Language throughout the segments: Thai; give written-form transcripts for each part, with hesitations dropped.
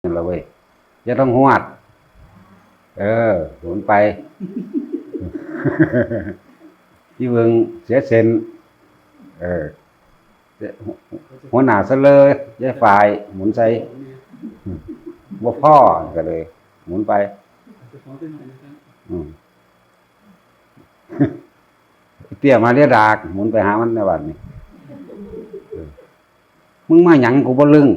นั่นละเว้ยอย่าต้องหวดหมุนไปที่เบิ่งเสียเซนหัวหน้าซะเลยย้ายฝ่ายหมุนใส่บ่พ่อก็เลย หมุนไปเตี้ยมาเรียดากหมุนไปหามันในวันนี้มึงมาหยังกูบ่ลึง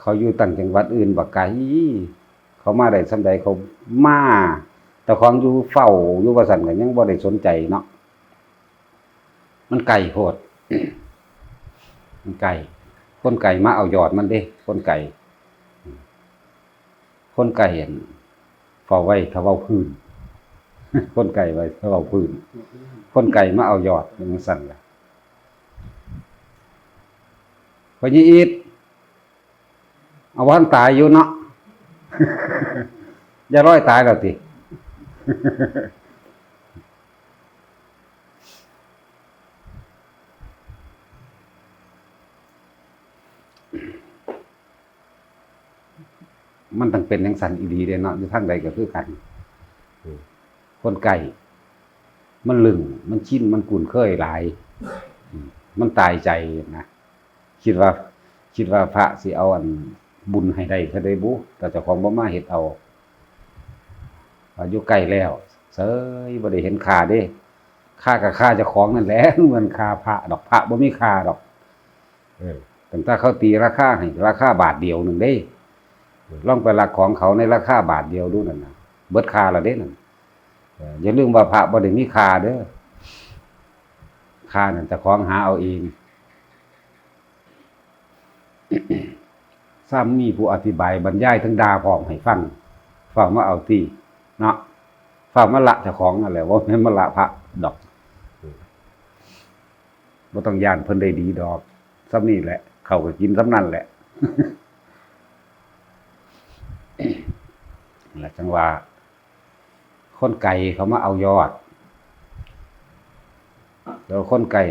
เขาอยู่ต่างจังหวัดอื่นบักไกลเขามาได้สำใดเขามาแต่ของอยู่เฝ้าอยู่ว่าซั่นก็ยังบ่ได้สนใจเนาะมันไกลโพดมันไกลคนไก่มาเอายอดมันเด้คนไก่เห็นเฝ้าไว้ถ้าเว้าพื้นคนไก่ไว้ถ้าเว้าพื้นคนไก่มาเอายอดมันสั่นล่ะพอยี่อีดเอาวันตายอยู่เนาะอย่าร้อยตายแล้วติมันต้องเป็นจังซั่นอีหลีเด้เนาะอยู่ทางใดก็คือกันคนไก่มันลึงมันชินมันคุ้นเคยหลายมันตายใจนะคิดว่าพระสิเอาอันบุญให้ได้เท่าใดบุแต่เจ้าของบ่มาเฮ็ดเอาอยู่ใกล้แล้วเซ้ยบ่ได้เห็นค่าเด้ค่าก็ค่าเจ้าของนั่นแหละเหมือนค่าพระดอกพระบ่มีค่าดอกตั้งแต่เขาตีราคาให้ราคาบาทเดียวนึงเด้ลองไปลักของเขาในราคาบาทเดียวดูนั่นน่ะเบิดค่าละเด้นั่นอย่าลืมว่าพระบ่ได้มีค่าเด้อค่านั่นเจ้าของหาเอาเองซ้ำมีผู้อธิบายบรรยายทั้งด่าพร้อมให้ฟังมาเอาตีเนาะมาละเจ้าของนั่นแหละว่าแม่นมาละพระดอกบ่ต้องย่านเพิ่นได้ดีดอกซ้ำนี่แหละเขาก็กินซ้ำนั่นแหละนั่นแหละจังว่าคนไก่เขามาเอายอดแล้วคนไก่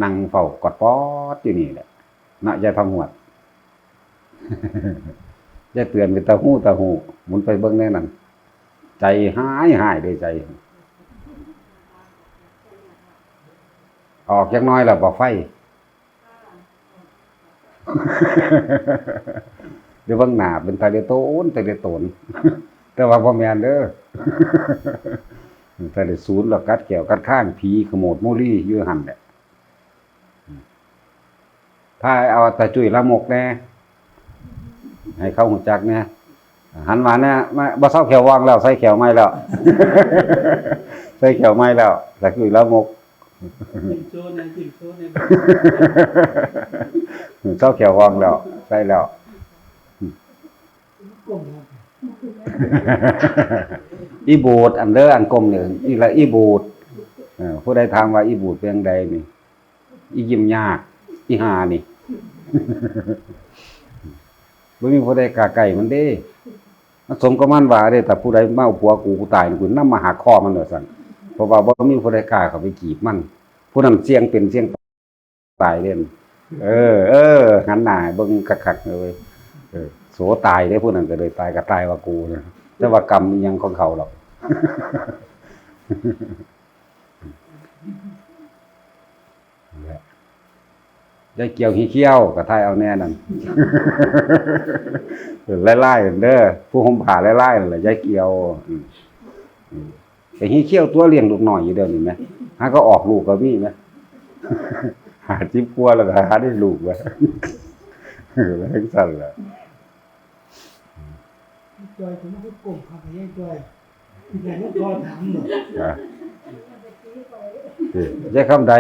นั่งเฝ้ากอดป๊อดอยู่นี่แหละน่ะอย่าทำหวดอย่าเตือนเป็นตาหูหมุนไปเบิ่งแน่นั่นใจหายได้ใจออกจักน้อยแล้วบ่ไฟเดี๋ยวเบิ่งหน้าเป็นตาเดโตนแต่ว่าบ่แม่นเด้อแต่ได้ศูนย์แล้วกัดแก้วกัดข้างผีขโมดโมลี่อยู่หั่นแหละถ้าเอาตาจุ้ยละมกแน่ให้เขาหูจักเนี่ยหันมาเนี่ยบ่เซาแขววางแล้วใส่แขวใหม่แล้วใส่แขวใหม่แล้วตาจุ้ยละมกเซาแขววางแล้วใส่แล้วอีบูดอันเด้ออันกลมนี่อีละอีบูดผู้ใดถามว่าอีบูดเป็นจังไดนี่อียิ้มยากอีหานี่บ่มีผู้ใดกล้าใกล้มันเด้มันสมกับมันว่าเด้แต่ผู้ใดมาเอาผัวกูตายนี่กูนำมาหาคอมันเด้อซั่นเพราะว่าบ่มีผู้ใดกล้าเข้าไปจีบมันผู้นั้นเสี่ยงเป็นเสี่ยงตายเด้หันหน้าเบิ่งคักๆเลยโสตายเด้ผู้นั้นก็เลยตายก็ตายว่ากูนะแต่ว่ากรรมอีหยังของเขาหรอกได้เกี่ยวขี้เขี้ยวก็ทายเอาแน่นั่นไล่ๆเด้อผู้ห่มผ้าไล่ๆนั่นแหละยายเกี่ยวแต่ขี้เขี้ยวตัวเลี้ยงลูกน้อยอยู่เด้อนี่แม่หาก็ออกลูกก็มีแม่หาจิ๊บกลัวแล้วก็หาได้ลูกว่าแล้วสั่นล่ะจอยผมก็กลมเข้าไปให้จอยแต่ลูกก็ทำเนาะใช้คำใด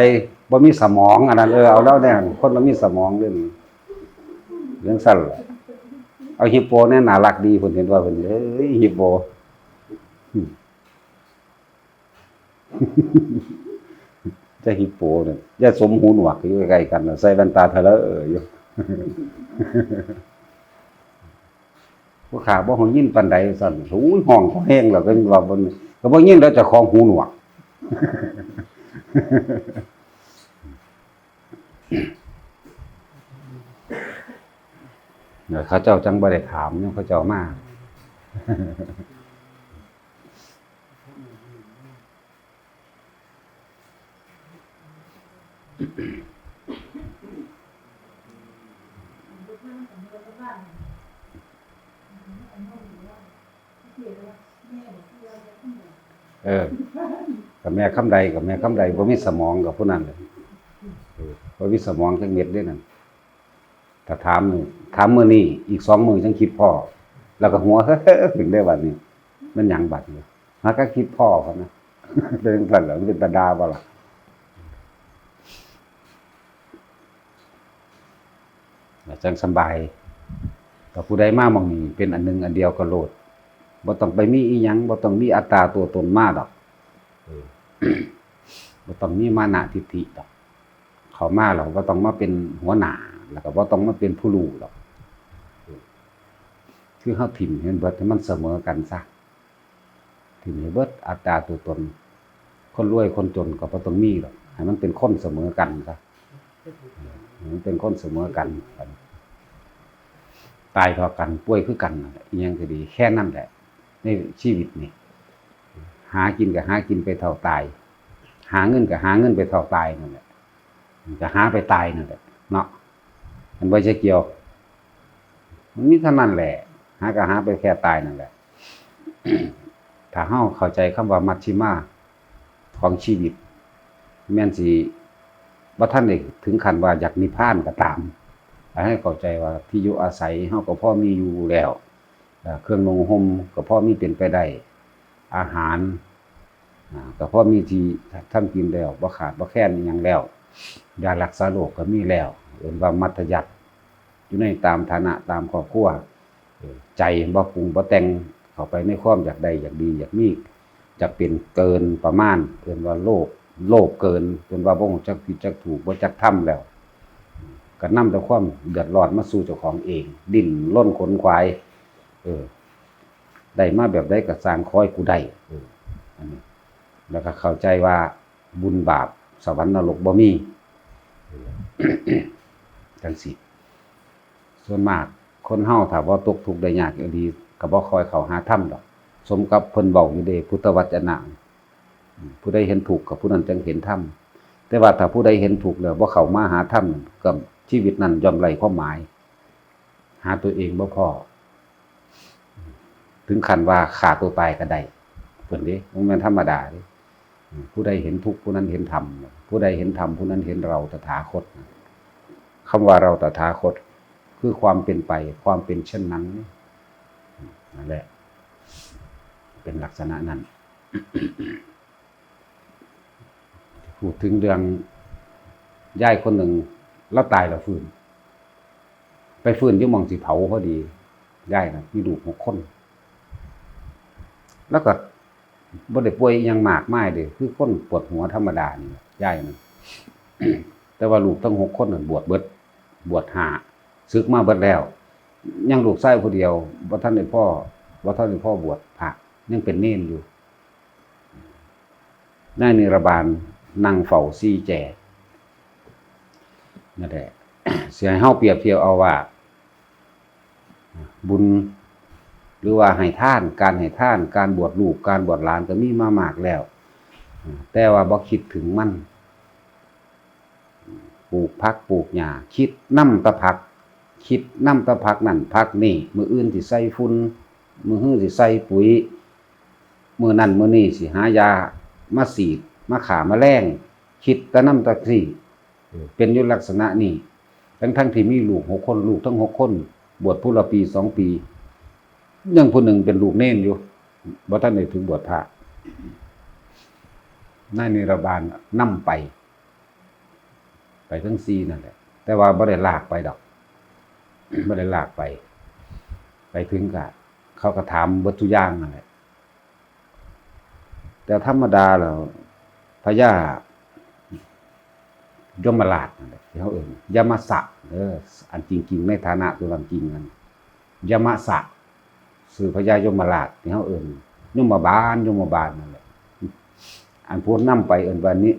บ่มีสมองอันนั้นเอาแล้วแน่คนบ่มีสมองเรื่องสั่นเอาฮิปโปเนี่ยน่ารักดีเพิ่นเห็นว่าเพิ่นฮิปโปจะฮิปโปเนี่ยอย่าสมหูหนวกอยู่ใกล้ๆกันใส่แว่นตาทะเลอยู่ผู้ขาบ่ฮู้ยินปานใดสั่นหูห้องแห้งแล้วก็ว่าบ่ก็บ่ยินแล้วเจ้าของหูหนวก เขาเจ้าจังบ่ได้ถามยังเขาเจ้ามากับแม่คำใดบ่มีสมองกับผู้นั้นเลยบ่มีสมองจังเม็ดเด้นั่นถ้าถามมื้อนี้อีก2มื้อจังคิดพ่อแล้วก็หัวขึ้นได้บัดนี้มันหยังบัดนี้หาก็คิดพ่อเขานะเป็นจังซั่นล่ะมันเป็นตาดาบ่ล่ะจังสบายถ้าผู้ใดมาหม้องนี้เป็นอันหนึ่งอันเดียวก็โลดบ่ต้องไปมีอีหยังบ่ต้องมีอัตตาตัวตนมาดอกบ่ต้องมีมานะทิฏฐิดอกเข้ามาแล้วบ่ต้องมาเป็นหัวหน้าแล้วก็บ่ต้องมาเป็นผู้รู้ดอกคือเฮาถิ่มให้เบิดให้มันเสมอกันซะถิ่มให้เบิดอัตตาตัวตนคนรวยคนจนก็บ่ต้องมีดอกให้มันเป็นคนเสมอกันซะมันเป็นคนเสมอกันตายเท่ากันป่วยคือกันนั่นแหละอีหยังก็ดีแค่นั้นแหละในชีวิตนี่หากินก็หากินไปเท่าตายหาเงินก็หาเงินไปเท่าตายนั่นแหละก็หาไปตายนั่นแหละเนาะมันบ่ใช่เกี่ยวมันมีเท่านั้นแหละหาก็หาไปแค่ตายนั่นแหละ ถ้าเฮาเข้าใจคำว่ามัชฌิมาของชีวิตแม่นสิบ่ทันได้ถึงขั้นว่าอยากนิพพานก็ตามให้เข้าใจว่าที่อยู่อาศัยเฮาก็พอมีอยู่แล้วเครื่องนุ่งห่มก็พอมีเป็นไปได้อาหารก็พอมีที่ทำกินแล้วบ่ขาดบ่แคลนอิหยังแล้วยารักษาโรคก็มีแล้วเอิ้นว่ามัธยัสถ์อยู่ในตามฐานะตามครอบครัวใจบ่ปรุงบ่แต่งเข้าไปในความอยากได้อยากดีอยากมีจะเป็นเกินประมาณเอิ้นว่าโลภเกินจนว่าบ่ฮู้จักผิดจักถูกบ่จักทำแล้วก็นำแต่ความเดือดร้อนมาสู่เจ้าของเองดิ้นรนขนขวายได้มาแบบใดก็สร้างคอยกูได้อันนี้แล้วก็เข้าใจว่าบุญบาปสวรรค์นรกบ่มีจังซี่ส่วนมากคนเฮาถ้าบ่ตกทุกข์ได้ยากดีก็บ่ค่อยเข้าหาธรรมดอกสมกับเพิ่นเว้าอยู่เด้พุทธวจนะผู้ใดเห็นทุกข์ก็ผู้นั้นจังเห็นธรรมแต่ว่าถ้าผู้ใดเห็นทุกข์แล้วบ่เข้ามาหาธรรมก็ชีวิตนั้นย่อมไร้ความหมายหาตัวเองบ่พอถึงขั้นว่าฆ่าตัวตายก็ได้เพิ่นเด้บ่แม่นธรรมดาเด้ผู้ใดเห็นทุกข์ผู้นั้นเห็นธรรมผู้ใดเห็นธรรมผู้นั้นเห็นเราตถาคตคำว่าเราตถาคตคือความเป็นไปความเป็นเช่นนั้นนั่นแหละเป็นลักษณะนั้นพูดถึงเรื่องยายคนหนึ่งแล้วตายแล้วฟื้นไปฟื้นอยู่หม้องสิเผาพอดียายน่ะมีลูก6 คนแล้วก็บ่ได้ป่วยอิหยังมากมายเด้คือคนปวดหัวธรรมดานี่ยายนั่น แต่ว่าลูกทั้ง6 คนนั่นบวชเบิดบวช5ศึกมาเบิดแล้วยังลูกชายผู้เดียวบ่ทันได้พ่อบวชพระยังเป็นเณรอยู่นายนิรบาลนั่งเฝ้าซี่แจนั่นแหละ สิให้เฮาเปรียบเทียบเอาว่าบุญหรือว่าให้ทานการให้ทานการบวชลูกการบวชหลานก็มีมามากแล้วแต่ว่าบ่คิดถึงมันปลูกผักปลูกหญ้าคิดนำแตะผักคิดนำแตะผักนั่นผักนี่มื้ออื่นสิใส่ฝุ่นมื้อฮื้อสิใส่ปุ๋ยมื้อนั้นมื้อนี้สิหายามาฉีดมาฆ่าแมลงคิดแต่นำแตะซี่เป็นอยู่ลักษณะนี้ทั้งที่มีลูก6 คนลูกทั้ง6 คนบวชผู้ละปี2 ปียังผู้หนึ่งเป็นลูกเณรอยู่บ่ทันได้ถึงบวชพระนายนิรบาลนำไปทั้ง4นั่นแหละแต่ว่าบ่ได้ลากไปดอก บ่ได้ลากไปถึงก็เขาก็ถามเบิดทุกอย่างนั่นแหละแต่ธรรมดาแล้วพญายมราชนั่นแหละที่เขาเอิ้นยมสะอันจริงๆในฐานะตัวจริงนั้นยมสะสื่อพญายมราชที่เขาเอิ้นยมบาลนั่นแหละอันผู้นำไปเอิ้นว่านี้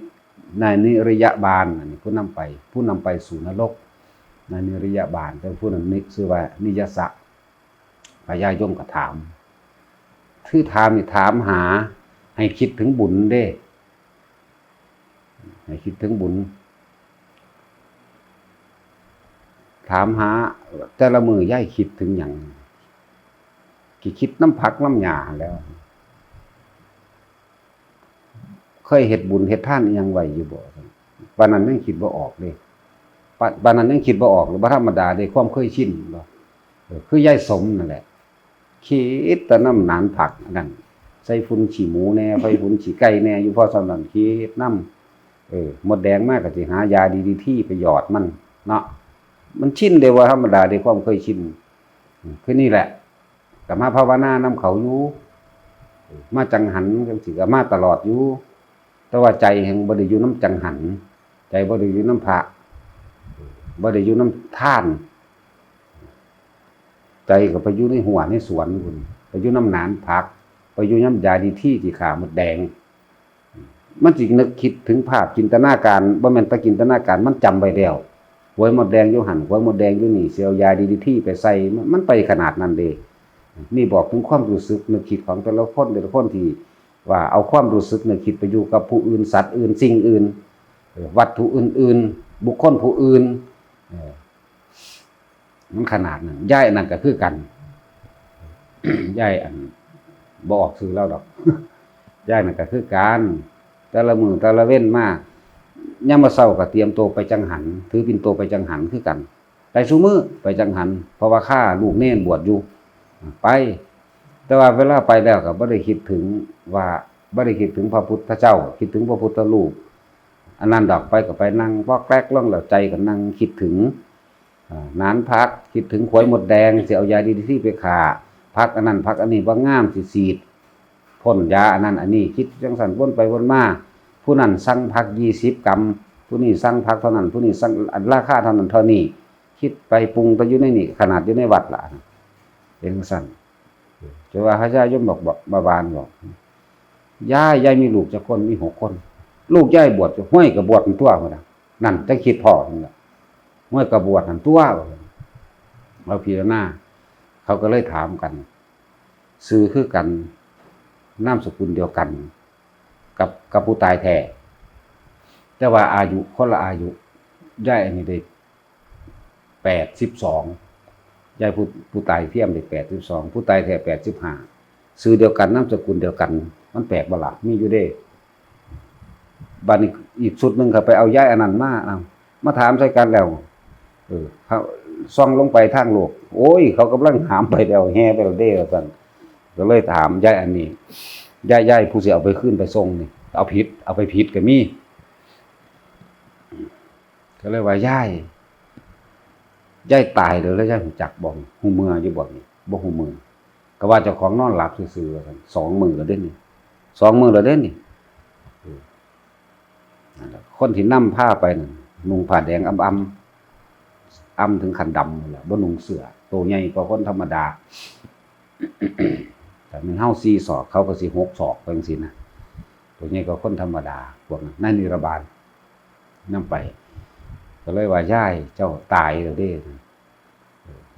นายนิรยบาลอันนี้ผู้นำไปสู่นรก ในนิริยบาลแต่ผู้นั้นนี่ชื่อว่านิยสะพญายมก็ถามคือถามนี่ถามหาให้คิดถึงบุญเด้ให้คิดถึงบุญถามหาแต่ละมือย่ายคิดถึงอย่างคิดน้ำพักน้ำหยาแล้วเคยเฮ็ดบุญเฮ็ดทานอีหยังไว้อยู่บ่ปานนั้นยังคิดบ่ออกเด้ปานนั้นยังคิดบ่ออกหรือบ่ธรรมดาเด้ความเคยชินบ่คือยายสมนั่นแหละคิดแต่น้ำหนานผักนั่นใส่ฝุ่นขี้หมูแน่ไฟฝุ่นขี้ไก่แน่อยู่พอสำนั้นคิดน้ำหมดแดงมากก็สิหายาดีๆที่ไปหยอดมันเนาะมันชินเด้ว่าธรรมดาเด้ความเคยชินคือนี่แหละก็มาภาวนานำเขาอยู่มาจังหันจังสิก็มาตลอดอยู่แต่ว่าใจแห่งบ่ได้อยู่น้ำจังหันใจบ่ได้อยู่น้ำพระบ่ได้อยู่น้ำท่านใจก็ไปอยู่ในหัวในสวนพุ่นไปอยู่น้ำหนานผักไปอยู่น้ำยาดีที่ขาหมดแดงมันสินึกคิดถึงภาพจินตนาการบ่แม่นไปจินตนาการมันจำไว้แล้วหวยหมดแดงอยู่หั่นหวยหมดแดงอยู่นี่เสียวยาดีที่ไปใส่มันไปขนาดนั้นเด้นี่บอกถึงความรู้สึกนึกคิดของแต่ละคนที่ว่าเอาความรู้สึกนึกคิดไปอยู่กับผู้อื่นสัตว์อื่นสิ่งอื่นวัตถุอื่นๆบุคคลผู้อื่นมันขนาดนั้นย้ายนั่นก็คือกันย้ายอันบ่ออกชื่อแล้วดอกย้ายนั่นก็คือกันแต่ละมื้อแต่ละเว้นมายามมื้อเช้าก็เตรียมตัวไปจังหันถือปิ่นโตไปจังหันคือกันไปซุมื้อไปจังหันเพราะว่าข้าลูกเน้นบวชอยู่ไปแต่ว่าเวลาไปแล้วก็บ่ได้คิดถึงว่าบ่ได้คิดถึงพระพุทธเจ้าคิดถึงพระพุทธรูปอันนั้นดอกไปก็ไปนั่งพอกแกลกลงแล้วใจก็นั่งคิดถึงนานพักคิดถึงขวยหมดแดงสิเอายาดีที่ไปฆ่าพักอันนั้นพักอันนี้บ่งามสิฉีดพ่นยาอันนั้นอันนี้คิดจังซั่นวนไปวนมาผู้นั้นสั่งพัก20 กรัมผู้นี้สั่งพักเท่านั้นผู้นี้สั่งราคาเท่านั้นเท่านี้คิดไปปรุงไปอยู่ในนี่ขนาดอยู่ในวัดล่ะเป็นจังซั่นจะว่าพระเจ้ายมบอกบาลบอกยายมีลูกจักคนมี6 คนลูกยายบวชห้วยก็บวชตัวพุ่นน่ะนั่นจังคิดพ่อนั่นล่ะห้วยก็บวชนั่นตัวเราพิจารณาเขาก็เลยถามกันชื่อคือกันนามสกุลเดียวกันกับผู้ตายแท้แต่ว่าอายุคนละอายุยายอันนี้ได้82ยายผู้ตายเทียมได้82ผู้ตายแท้85ชื่อเดียวกันนามสกุลเดียวกันมันแปลกบ่ล่ะมีอยู่เด้บัดนี้อีกสุดนึงก็ไปเอายายอันนั้นมาถามใส่กันแล้วเขาซ่องลงไปทางโลกโอ้ยเขากำลังถามไปแล้วแห่ไปแล้วเด้ว่าซั่นก็เลยถามยายอันนี้ยายผู้สิเอาไปขึ้นไปส่งนี่เอาไปผิดก็มีก็เลยว่ายายตายแล้วยายรู้จักบ่ฮู้มื้ออยู่บ่นี่บ่ฮู้มื้อก็ว่าเจ้าของนอนหลับซื่อๆว่าซั่น2 มื้อแล้วเด้นี่2 มื้อแล้วเด้นี่นั่นแหละคนที่นำผ้าไปนั่นนุ่งผ้าแดงอำถึงขันดำนั่นแหละบ่นุ่งเสื้อโตใหญ่กว่าคนธรรมดาแต่มันเฮา4 ศอกเขาก็สิ6 ศอกจังซี่นะตัวใหญ่กว่าคนธรรมดาพวกนั้นในนิรบาลนำไปก็เลยว่ายายเจ้าตายแล้วเด้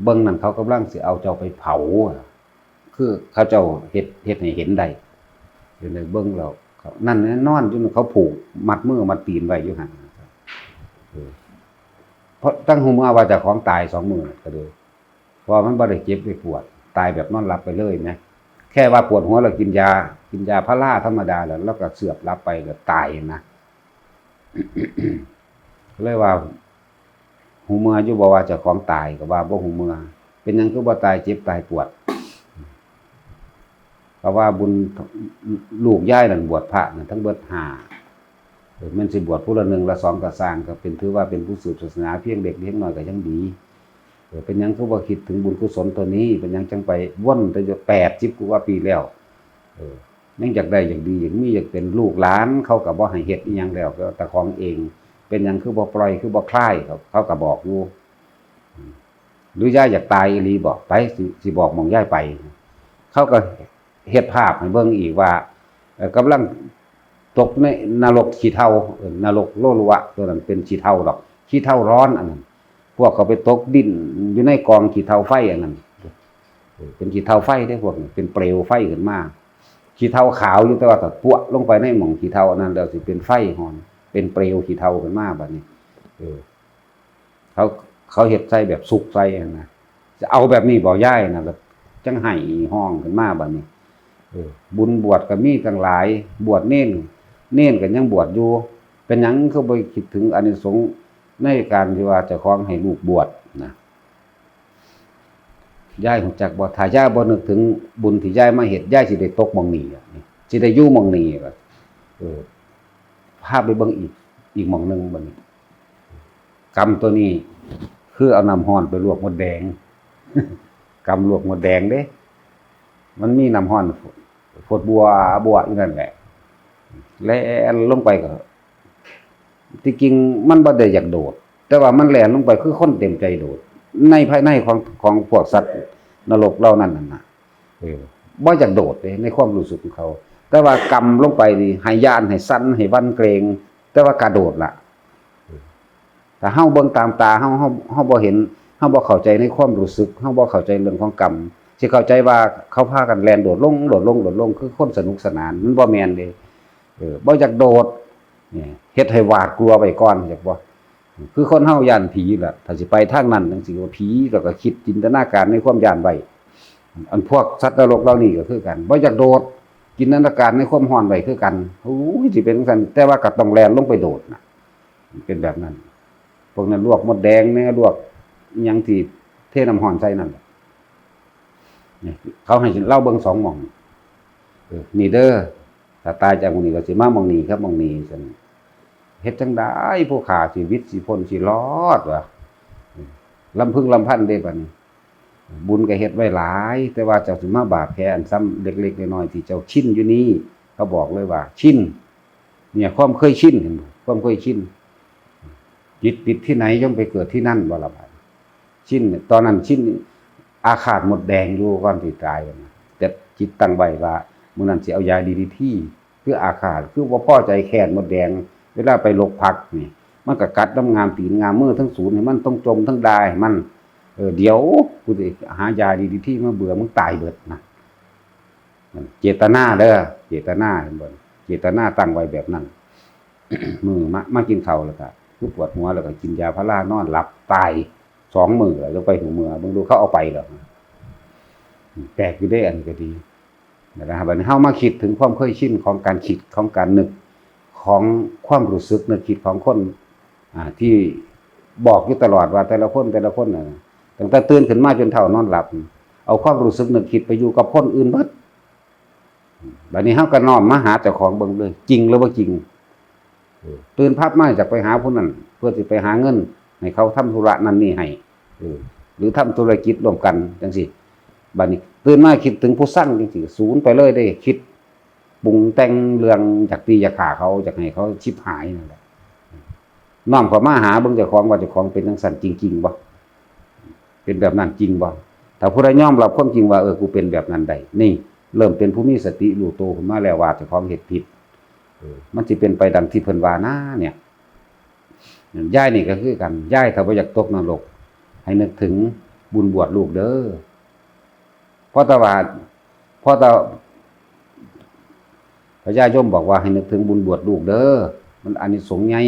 เบิ่งนั่นเขากำลังสิเอาเจ้าไปเผาคือเขาเจ้าเฮ็ดให้เห็นได้เดี๋ยวเลยเบิ่งแล้วนั่นนอนอยู่เขาผูกมัดมือมัดตีนไว้อยู่หั่นเพราะตั้งหูมาว่าจะของตาย2 มื้อก็เลยเพราะมันบ่ได้เจ็บได้ปวดตายแบบนอนหลับไปเลยนะแค่ว่าปวดหัวแล้วกินยาพาราธรรมดาแล้วก็เสือบหลับไปก็ตายนะ ก็เลยว่าหูเมื่ออยู่บ่ว่าเจ้าของตายก็ว่าบ่หูเมื่อเป็นหยังคือบ่ตายเจ็บตายปวดเพราะว่าบุญลูกย่ายนั่นบวชพระนั่นทั้งเบิด5มันสิบวชผู้ละ1ละ2ก็สร้างก็เป็นถือว่าเป็นผู้สืบศาสนาเพียงเด็กเพียงน้อยก็ยังดีเป็นหยังคือบ่คิดถึงบุญกุศลตัวนี้เป็นหยังจังไปวนไปอยู่80กว่าปีแล้วยังอยากได้อยากดีอยากมีอยากเป็นลูกหลานเขาก็บ่ให้เฮ็ดอีหยังแล้วก็ตะของเองเป็นหยังคือบ่ปล่อยคือบ่คลายเขาก็บอกอยู่หรือย่าอยากตายอีหลีบอกไปสิบอกหม่องย้ายไปเขาก็เฮ็ดภาพให้เบิ่งอีกว่ากำลังตกในนรกขี้เถ้านรกโลลุวะตัวนั้นเป็นขี้เถ้าดอกขี้เถ้าร้อนอันนั้น พวกเขาไปตกดินอยู่ในกองขี้เถ้าไฟอันนั้นเป็นขี้เถ้าไฟได้พวกนี้เป็นเปลวไฟขึ้นมาขี้เถ้าขาวอยู่แต่ว่าก็ปวลงไปในหม่องขี้เถ้าอันนั้นแล้วสิเป็นไฟฮอนเป็นเปลวขี้เถ้าขึ้นมาบัดนี้เขาเขาเฮ็ดใส่แบบสุกใส่นะจะเอาแบบนี้บ่ย้ายนะแบบจังไห้ห้องขึ้นมาบัดนี้บุญบวชก็มีทั้งหลายบวชเน้นก็ยังบวชอยู่เป็นหยังคือบ่คิดถึงอานิสงส์ในการที่ว่าเจ้าของให้ลูกบวชนะย้ายรู้จักบ่ถ้าย้ายบ่นึกถึงบุญที่ย้ายมาเฮ็ดย้ายสิได้ตกหม้องนี้สิได้อยู่หม้องนี้ก็พาไปเบิ่งอีกหม้องนึงบัดนี้กรรมตัวนี้คือเอาน้ำร้อนไปลวกมดแดง กรรมลวกมดแดงเด้มันมีน้ำร้อนฝดบัวอยู่นั่นแหละแล้วลงไปก็ที่จริงมันบ่ได้อยากโดดแต่ว่ามันแล่นลงไปคือคนเต็มใจโดดในภายในของพวกสัตว์นรกเหล่านั้นน่ะบ่อยากโดดเลยในความรู้สึกของเขาแต่ว่ากรรมลงไปนี่ให้ย่านให้สั่นให้วันเกรงแต่ว่ากระโดดล่ะถ้าเฮาเบิ่งตามตาเฮาบ่เห็นเฮาบ่เข้าใจในความรู้สึกเฮาบ่เข้าใจเรื่องของกรรมสิเข้าใจว่าเขาพากันแล่นโดดลงคือคนสนุกสนานมันบ่แม่นเด้บ่อยากโดดเฮ็ดให้หวาดกลัวไว้ก่อนจักบ่คือคนเฮาย้านผีล่ะถ้าสิไปทางนั้นจังซี่ว่าผีแล้วก็คิดจินตนาการในความย้านไว้อันพวกสัตว์นรกเหล่านี้ก็คือกันบ่อยากโดดจินตนาการในความร้อนไว้คือกันโอ้ยสิเป็นจังซั่นแต่ว่าก็ต้องแล่นลงไปโดดน่ะเป็นแบบนั้นพวกนั้นลวกมดแดงแน่ลวกอิหยังที่เทน้ำร้อนใส่นั่นนี่เขาให้เล่าเบิ่ง2หม่องนี่เด้อถ้าตายจากหม้องนี้ก็สิมาหม้องนี้ครับหม้องนี้ซั่นเฮ็ดจังได๋ผู้ฆ่าชีวิตสิพ้นสิรอดวะลำพึงลำพันเด้บัดนี้บุญก็เฮ็ดไว้หลายแต่ว่าเจ้าสิมาบาปแพ้อันซ้ำเล็กๆน้อยๆที่เจ้าชินอยู่นี้เขาบอกเลยว่าชินเนี่ยความเคยชินเห็นบ่ความเคยชินจิตติดที่ไหนย่อมไปเกิดที่นั่นบ่ล่ะบัดชินตอนนั้นชินอาฆาตหมดแดงอยู่ก่อนสิตายแต่จิตตั้งไว้ว่ามื้อนั้นสิเอายาดีๆที่เพื่ออาฆาตคือบ่พอใจแค้นหมดแดงเวลาไปลกพักนี่มันก็กัดน้ำงามตีนงามมือทั้งศูนย์ให้มันต้องจมทั้งได้มันเดี๋ยวกูสิหายาดีๆที่มาเบื่อมึงตายเบิดนะเจตนาเด้อเจตนาเห็นบ่เจตนาตั้งไว้แบบนั้น มื้อมากินข้าวแล้วก็คือปวดหัวแล้วก็กินยาพารานอนหลับตาย2มื้อแล้วไปหูเมื่อเบิ่งดูเขาเอาไปแล้วแปลกอยู่ได้อันก็ดีนะครับบัดนี้เฮามาคิดถึงความเคยชินของการคิดของการนึกของความรู้สึกนึกคิดของคนที่บอกอยู่ตลอดว่าแต่ละคนน่ะตั้งแต่ตื่นขึ้นมาจนเฒ่านอนหลับเอาความรู้สึกนึกคิดไปอยู่กับคนอื่นเบิดบัดนี้เฮาก็น้อมมาหาเจ้าของเบิ่งเลยจริงหรือบ่จริงตื่นพับมาจากไปหาผู้นั้นเพื่อสิไปหาเงินให้เขาทำธุระนั้นนี่ให้หรือทำธุรกิจร่วมกันจังซี่บัดนี้ตื่นมาคิดถึงผู้สร้างจังซี่ศูนย์ไปเลยได้คิดปรุงแต่งเรื่องจากตีจากฆ่าเขาจากให้เขาชิบหายนั่นแหละน้อมเข้ามาหาเบิ่งเจ้าของว่าเจ้าของเป็นจังซั่นจริงๆบ่เป็นแบบนั้นจริงบ่ถ้าผู้ใดยอมรับความจริงว่ากูเป็นแบบนั้นได้นี่เริ่มเป็นผู้มีสติรู้ตัวขึ้นมาแล้วว่าเจ้าของเฮ็ดผิดมันสิเป็นไปดังที่เพิ่นว่านะเนี่ยย้ายนี่ก็คือกันย้ายถ้าบ่อยากตกนรกให้นึกถึงบุญบวชลูกเด้อเพราะแต่พระญาโยมบอกว่าให้นึกถึงบุญบวชลูกเด้อมันอานิสงส์ใหญ่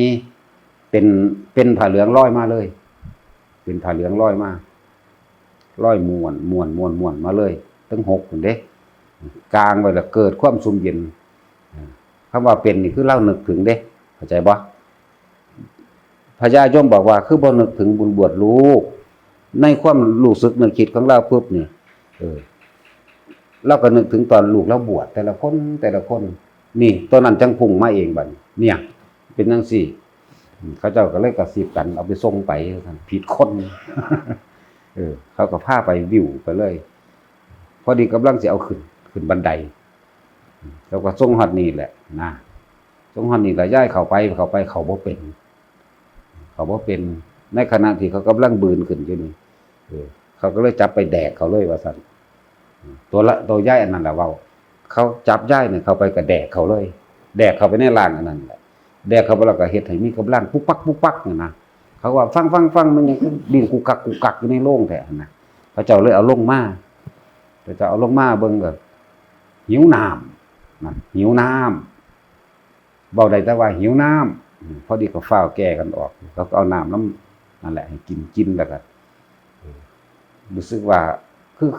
เป็นผ้าเหลืองลอยมาเลยเป็นผ้าเหลืองลอยมาลอยม่วนมาเลยตั้ง6พุ่นเด้กลางไว้แล้วเกิดความสุมเย็นคำว่าเป็นนี่คือเล่านึกถึงเด้เข้าใจบ่พระญาโยมบอกว่าคือบ่นึกถึงบุญบวชลูกในความรู้สึกนึกคิดของเราปุ๊บนี่เราก็นึกถึงตอนลูกเราบวชแต่ละคนนี่ตัวนั้นจังพุ่งมาเองบัดเนี่ยเป็นจังซี่เขาเจ้าก็เลยกระซิบกันเอาไปส่งไปผิดคนเขาก็พาไปวิวไปเลยพอดีกำลังสิเอาขึ้นบันไดแล้วก็ส่งฮอดนี่แหละนะส่งฮอดนี่แล้วย้ายเข้าไปเขาบ่เป็นในขณะที่เขากำลังบืนขึ้นอยู่นี่เขาก็เลยจับไปแดกเขาเลยว่าซั่นตัวย้ายอันนั้นแหละเว้าเขาจับย้ายเนี่ยเขาไปก็แดกเขาเลยแดกเข้าไปในร่างอันนั้นแหละแดกเข้าไปแล้วก็เฮ็ดให้มีกำลังปุ๊กปักนั่นนะเข เขาว่าฟังมันยังดินกุกกักอยู่ในโล่งแท้นะพระเจ้าเลยเอาลงมาพระเจ้าเอาลงมาเบิ่งก็หิวน้ำนะหิวน้ำเบาได้แต่ว่าหิวน้ำพอดีก็ฟ้าวแก้กันออกแล้วก็เอาน้ำนั่นแหละให้กินแล้วก็รู้สึกว่า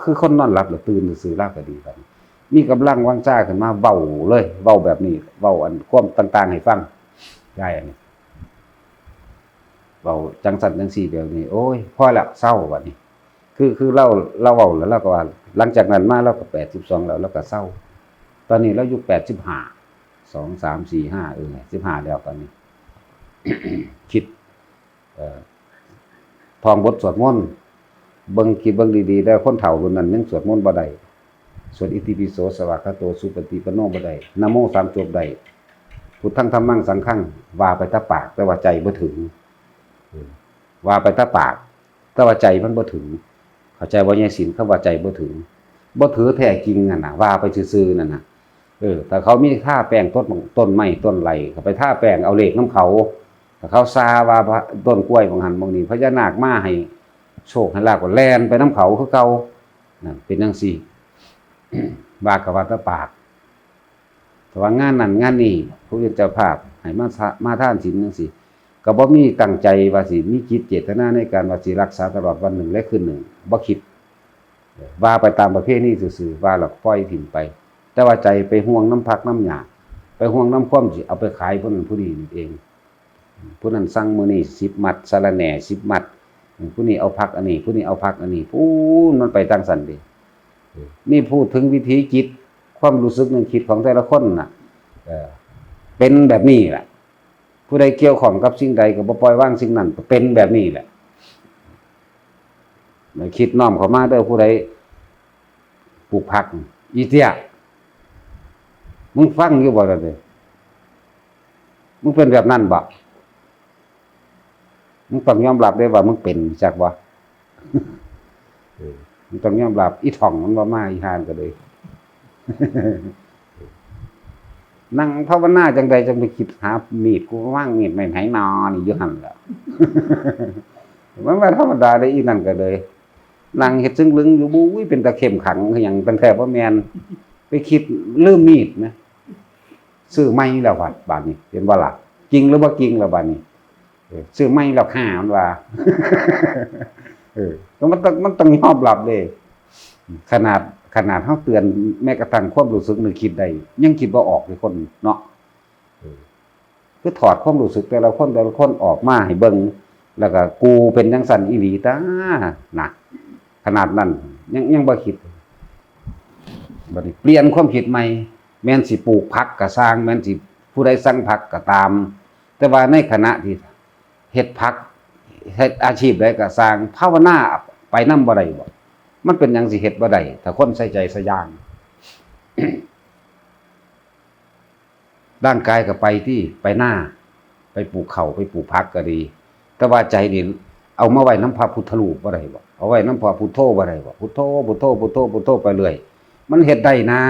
คือคนนอนหลับแล้วตื่นซื่อๆลาก็ดีกันมีกำลังวังซ่าขึ้นมาเว้าเลยเว้าแบบนี้เว้าอันความต่างๆให้ฟังได้อันนี้เว้าจังสั่นจังซี่แบบนี้โอ้ยพอแล้วเศร้าบัดนี้คือเราเว้าแล้วเราก็ว่าหลังจากนั้นมาเราก็82แล้วเราก็เศร้าตอนนี้เราอยู่85 2 3 4 5 15แล้วตอนนี้ คิดท่องบทสวดมนต์เบิ่งดีๆแล้วคนเฒ่ารุ่นนั้นยังสวดมนต์บ่ได้สวดอิติปิโสสวากขาโตสุปฏิปันโนบ่ได้นะโม3จบได้พุทธังธัมมังสังฆังว่าไปแต่ปากแต่ว่าใจบ่ถึงว่าไปแต่ปากแต่ว่าใจมันบ่ถึงเข้าใจว่าแย่ศีลคำว่าใจบ่ถึงบ่ถือแท้จริงนั่นน่ะว่าไปซื่อๆนั่นน่ะแต่เขามีท่าแป้งต้นไม้ต้นไหลเขาไปท่าแป้งเอาเลขน้ำเขาถ้าเขาซาว่าต้นกล้วยบางหันบางนี้พญานาคมาให้โชคให้ลาภก็แล่นไปน้ำเขาคือเก่านั่นเป็นจังซี่ว่ากับว่าแตะปากแต่ว่างานนั้นงานนี้ผู้เป็นเจ้าภาพให้มาทานศีลจังซี่ก็บ่มีตั้งใจว่าสิมีจิตเจตนาในการว่าสิรักษาตลอดวันหนึ่งและคืนหนึ่งบ่คิดว่าไปตามประเพณีซื่อๆว่าแล้วปล่อยถิ่มไปแต่ว่าใจไปห่วงน้ำพักน้ำหยาไปห่วงน้ำความสิเอาไปขายผู้นั้นผู้นี้นี่เองผู้นั้นสั่งมื้อนี้10มัดสะระแหน่10มัดผู้นี้เอาพักอันนี้ผู้นี้เอาพักอันนี้มันไปตั้งสั่นดินี่พูดถึงวิธีจิตความรู้สึกนึกคิดของแต่ละคนน่ะเป็นแบบนี้แหละผู้ใดเกี่ยวข้องกับสิ่งใดก็บ่ปล่อยวางสิ่งนั้นก็เป็นแบบนี้แหละคิดน้อมเข้ามาเด้อผู้ใดปลูกผักอีเตี้ยมึงฟังอยู่บ่ล่ะเด้อมึงเป็นแบบนั้นบ่มึงต้องยอมรับได้ว่ามึงเป็นจักบ่มึงต้องยอมรับอีถ่องมันบ่มาอีหานก็เลย นั่งภาวนาจังใดจังไปคิดหามีดกูว่างมีดไม่ไหนอนอยู่หั่นแหละ มันว่าธรรมดาได้อีนั่นก็เลยนั่งเฮ็ดซึ่งลึงอยู่บุ้ยเป็นตะเข้มขังคือหยังเป็นแท้บ่แม่นไปคิดลืมมีดนะซื้อใหม่แล้วบัดนี้เห็นบ่ล่ะจริงหรือบ่จริงแล้วบัดนี้ซื้อใหม่แล้วฆ่ามันว่า ก็มันต้องยอมรับเด้ขนาดเฮาเตือนแม้กระทั่งความรู้สึกนึกคิดได้ยังคิดบ่ออกเลยคนเนาะคือถอดความรู้สึกแต่ละคนออกมาให้เบิ่งแล้วก็กูเป็นจังซั่นอีหลีตานะขนาดนั้นยังบ่คิดบัดนี้เปลี่ยนความคิดใหม่แม่นสิปลูกผักก็สร้างแม่นสิผู้ใดสั่งผักก็ตามแต่ว่าในขณะที่เฮ็ดผักเฮ็ดอาชีพใดก็สร้างภาวนาไปนำบ่ได้บ่มันเป็นหยังสิเฮ็ดบ่ได้ถ้าคนใส่ใจซะอย่าง ร่างกายก็ไปหน้าไปปลูกข้าวไปปลูกผักก็ดีแต่ว่าใจนี่เอามาไว้นำพระพุทธรูปบ่ได้บ่เอาไว้นำพระพุทโธบ่ได้บ่พุทโธพุทโธพุทโธพุทโธไปเรื่อยมันเฮ็ดได้นะ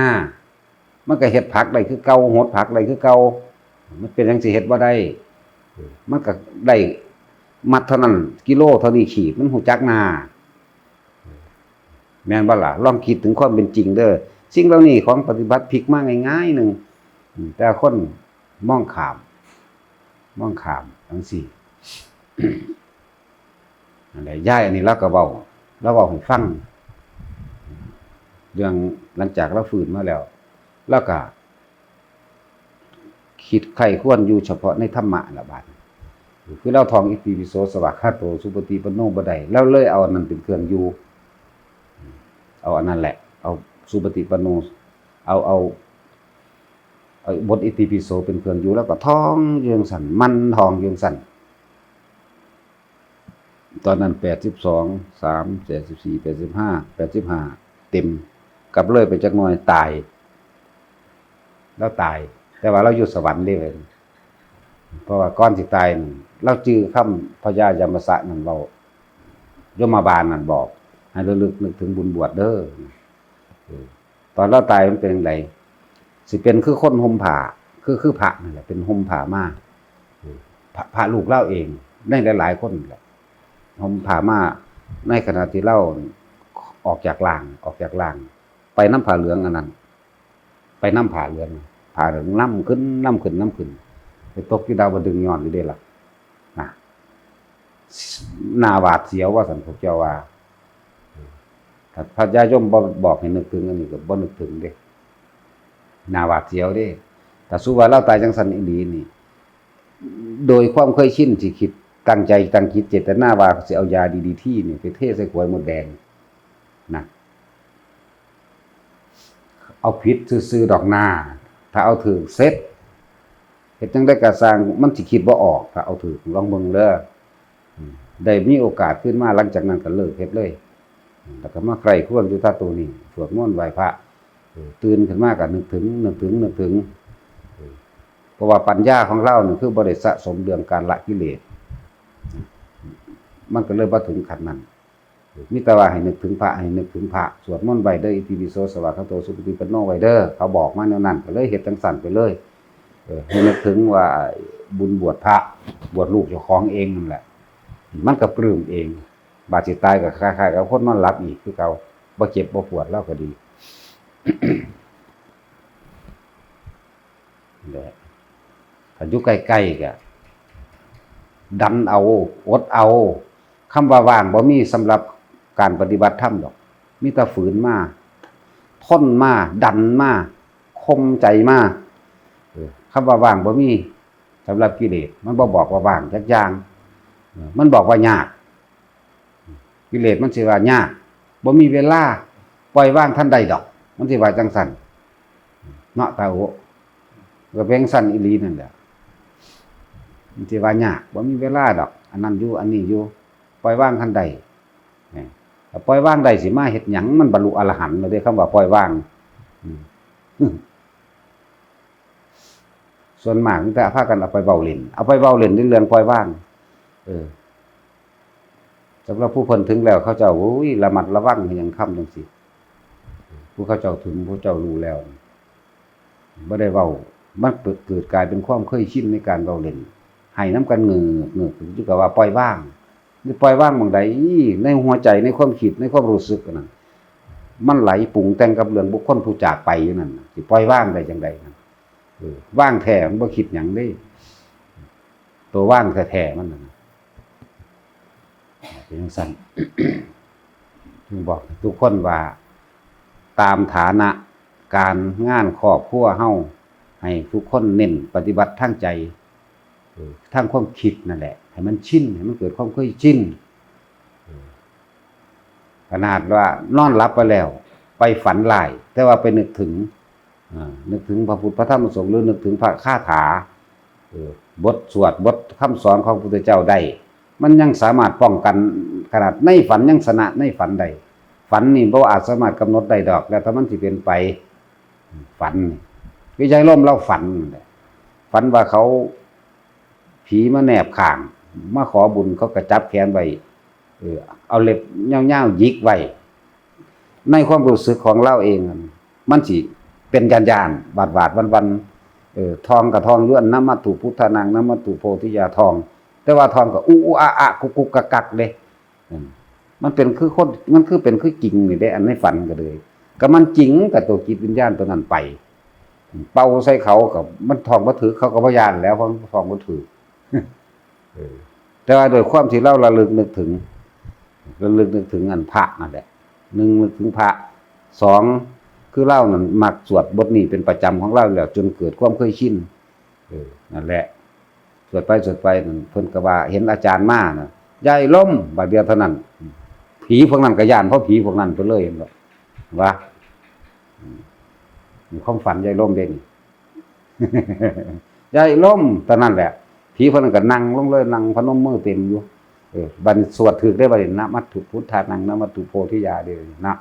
มันก็เฮ็ดผักได้คือเก่าโหดผักได้คือเก่ามันเป็นจังสิเฮ็ดบ่ได้มันก็ได้มัดเท่านั้นกิโลเท่านี้ขีดมันฮู้จักนาแม่นบ่ล่ะลองคิดถึงความเป็นจริงเด้อสิ่งเหล่านี้ของปฏิบัติพลิกมาง่ายๆนึงแต่คนมองข้ามจังซี่ นั่นแหละย้ายอันนี้เราก็เว้าให้ฟังเรื่องหลังจากเราฟื้นมาแล้วแล้วก็คิดใครควรอยู่เฉพาะในธรรมะละบาดคือเราท่องอิติปิโสสวากขาโตสุปฏิปันโนบ่ได้แล้วเลยเอาอันนั้นเป็นเครื่องอยู่เอาอันนั้นแหละเอาสุปฏิปันโนเอาบทอิติปิโสเป็นเครื่องอยู่แล้วก็ท่องอยู่จังซั่นมันท่องอยู่จังซั่นตอนนั้น82 3 74 85เต็มกับเลยไปจักหน่อยตายแล้วตายแต่ว่าเราอยู่สวรรค์เด้เว้ยเพราะว่าก่อนสิตายเราจื้อคำพญายมสะนั่นเว้ายมบาลนั่นบอกให้ระลึกนึกถึงบุญบวชเด้อตอนเราตายมันเป็นจังไดสิเป็นคือคนห่มผ้าคือพระนั่นแหละเป็นห่มผ้ามาพระลูกเล่าเอง ได้หลายๆคนแหละผมผ่ามาในขณะที่เล่าออกจากล่างไปน้ำผาเหลืองอันนั้นไปน้ำผาเหลืองน้ำขึ้นไปตกที่ดาวดึงย้อนอยู่ได้ล่ะนะหน้าหวาดเสียวว่าสันพวกเจ้าว่าถ้าพระยายมบอกให้นึกถึงอันนี้ก็บ่นึกถึงเด้หน้าหวาดเสียวเด้แต่สู้ว่าเราตายจังสันอีหลีนี่โดยความเคยชินสิคิดตั้งใจตั้งคิดเจตนาว่าสิเอายาดีๆที่นี่ไปเทใส่ขวดหมดแดงนะเอาผิดซื่อๆดอกหน้าถ้าเอาถือเซ็ตเฮ็ดจังได้ก็สร้างมันสิคิดบ่ออกถ้าเอาถือลองเบิ่งเด้อได้มีโอกาสขึ้นมาหลังจากนั้นก็เลิกเฮ็ดเลยแล้วก็มาใคร่ครวญอยู่ท่าตัวนี้สวดมนต์ไหว้พระตื่นขึ้นมาก็นึกถึงเพราะว่าปัญญาของเรานี่คือบ่ได้สะสมเรื่องการละกิเลสมันก็เลยบ่ถึงขั้นนั้นมีแต่ว่าให้นึกถึงพระสวดมนต์ไว้เด้ออิติปิโสสวากขาโตสุปฏิปันโนไว้เด้อเขาบอกมาแนวนั้นก็เลยเฮ็ดจังสั่นไปเลยให้นึกถึงว่าบุญบวชพระบวชลูกเจ้าของเองนั่นแหละมันก็ปลื้มเองบาดสิตายก็คล้ายๆกับคนนอนหลับอีกคือเก่าบ่เจ็บบ่ปวดแล้วก็ดีแหละถ้าอยู่ใกล้ๆก็ดันเอาอดเอาคำว่าว่างบ่มีสำหรับการปฏิบัติธรรมดอกมีแต่ฝืนมาทนมาดันมาคมใจมาคำว่าว่างบ่มีสำหรับกิเลสมันบ่บอกว่าว่างจักอย่างมันบอกว่ายากกิเลสมันสิว่ายากบ่มีเวลาปล่อยว่างท่านใดดอกมันสิว่าจังซั่นเนาะตาโหก็เป็นซั่นอีหลีนั่นแหละมันสิว่ายากบ่มีเวลาดอกอันนั้นอยู่อันนี้อยู่ปล่อยว่างท่านใดถ้าปล่อยว่างใดสิมาเฮ็ดหยังมันบรรลุอรหันต์แล้วเด้คำว่าปล่อยว่างส่วนมากแต่พากันเอาไปเว้าเล่นในเรื่องปล่อยว่างสำหรับผู้เพิ่นถึงแล้วเขาเจ้าโอ้ยระมัดระวังอย่างค่ำจังซี่ผู้เขาเจ้าถึงผู้เจ้ารู้แล้วบ่ได้เว้ามันเกิดกลายเป็นความเคยชินในการเว้าเล่นให้น้ำกันเงือกคือก็ว่าปล่อยว่างนี่ปล่อยว่างบางใดในหัวใจในความคิดในความรู้สึกนั่นมันไหลปรุงแต่งกับเรื่องบุคคลผู้จากไปอยู่นั่นสิปล่อยว่างได้จังได๋ว่างแท้มันบ่คิดหยังเด้ตัวว่างแท้ๆมันนั่นเป็นจังซั่นจึงบอกทุกคนว่าตามฐานะการงานครอบครัวเฮาให้ทุกคนเน้นปฏิบัติทางใจทางความคิดนั่นแหละให้มันชินให้มันเกิดความเคยชินขนาดว่านอนหลับไปแล้วไปฝันหลายแต่ว่าไปนึกถึงพระพุทธพระธรรมพระสงฆ์หรือนึกถึงพระคาถาบทสวดบทคำสอนของพระพุทธเจ้าได้มันยังสามารถป้องกันขนาดในฝันยังชนะในฝันใดฝันนี่บ่อาจสามารถกำหนดได้ดอกแล้วถ้ามันสิเป็นไปฝันวิจัยล่มเล่าฝันว่าเขาผีมาแนบข้างมาขอบุญเขาก็จับแขนไว้เอาเล็บยาวๆหยิกไว้ในความรู้สึกของเราเองมันสิเป็นญาณบาดวันทองกับทองล้วนน้ำมัตถุพุทธานังน้ำมัตถุโพธิยาทองแต่ว่าทองก็อูอะกุกกักเด้มันเป็นคือคนมันคือเป็นคือจริงนี่เด้อันในฝันก็เลยก็มันจริงกับตัวจิตวิญญาณตัวนั้นไปเป่าใส่เขากับมันทองบ่ถือเขาก็บ่ย่านแล้วเพราะทองบ่ถือแต่ว่าโดยความที่เราระลึกนึกถึงอันพระนั่นแหละ1นึกถึงพระ2คือเล่านั่นมักสวดบทนี้เป็นประจำของเราแล้วจนเกิดความเคยชินนั่นแหละสวดไปนั่นเพิ่นก็ว่าเห็นอาจารย์มาน่ะยายล้มบาดเดียวเท่านั้นผีพวกนั้นก็ย่านเพราะผีพวกนั้นไปเลยเห็นบ่ว่ามีความฝันยายล้มเด้นี่ ยายล้มตอนนั้นแหละผีพวกนั้นก็นั่งลงเลยนั่งพนมมือเต็มอยู่บัดสวดถึกได้บัดนะมัตถุพุทธานังนะมัตถุโพธิยาเด้นะ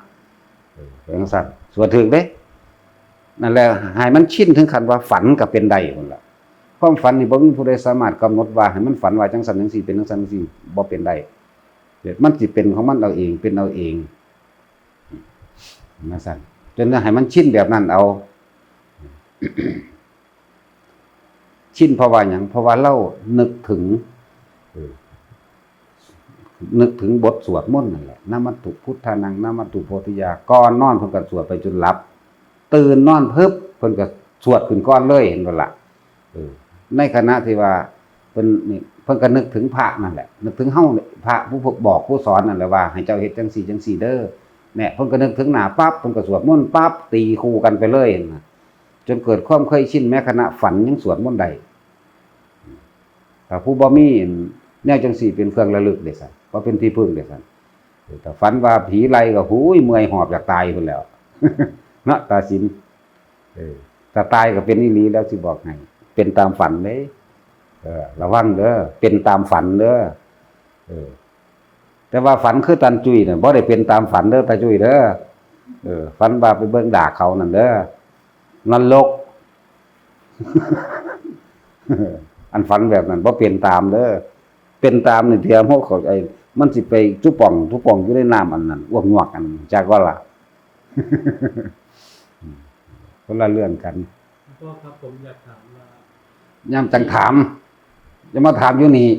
เป็นจังซั่นสวดถึกเด้นั่นแหละให้มันชินถึงขั้นว่าฝันก็เป็นได้พุ่นล่ะความฝันนี่บ่มีผู้ใดสามารถกำหนดว่าให้มันฝันว่าจังซั่นจังซี่เป็นจังซั่นจังซี่บ่เป็นได้มันสิเป็นของมันเอาเองเป็นเอาเองมาซั่นจนให้มันชินแบบนั้นเอา ชินเพราะว่าหยังเพราะว่าเรานึกถึง นึกถึงบทสวดมนต์นั่นแหละนะมัตถุพุทธานังนะมัตถุโพธิยาก่อนนอนเพิ่นก็สวดไปจนหลับตื่นนอนพึบเพิ่นก็สวดขึ้นก่อนเลยเห็นบ่ล่ะในขณะที่ว่าเพิ่นนี่เพิ่นก็นึกถึงพระนั่นแหละนึกถึงเฮาพระผู้บอกผู้สอนนั่นแหละว่าให้เจ้าเฮ็ดจังซี่จังซี่เด้อเนี่ยเพิ่นก็นึกถึงหน้าปั๊บเพิ่นก็สวดมนต์ปั๊บตีคู่กันไปเลยนะจนเกิดความเคยชินแม้ขณะฝันยังสวดมนต์ได้ถ้าผู้บ่มีแนวจังซี่เป็นเครื่องระลึกเด้ซั่นบ่เป็นที่พึ่งเด้ซั่นแต่ฝันว่าผีไล่ก็หูยเมื่อยหอบอยากตายพุ่นแล้ว เนาะตาสินถ้าตายก็เป็นอีหลีแล้วสิบอกให้เป็นตามฝันเด้ระวังเด้อเป็นตามฝันเด้อแต่ว่าฝันคือตันจุ้ยเนี่ยบ่ได้เป็นตามฝันเด้อตาจุ้ยเด้อฝันว่าไปเบิ่งด่าเขานั่นเด้อนรก อันฝันแบบนั้นบ่เป็นตามเด้อเป็นตามนี่เทียมเฮาเข้าใจมันสิไปจุป่องอยู่ในน้ำอันนั้นอ้วกงวกกันจักว่าล่ะ คนละเรื่องกันพ่อครับผมอยากถามว่าย่ำจังถามจะมาถามอยู่นี่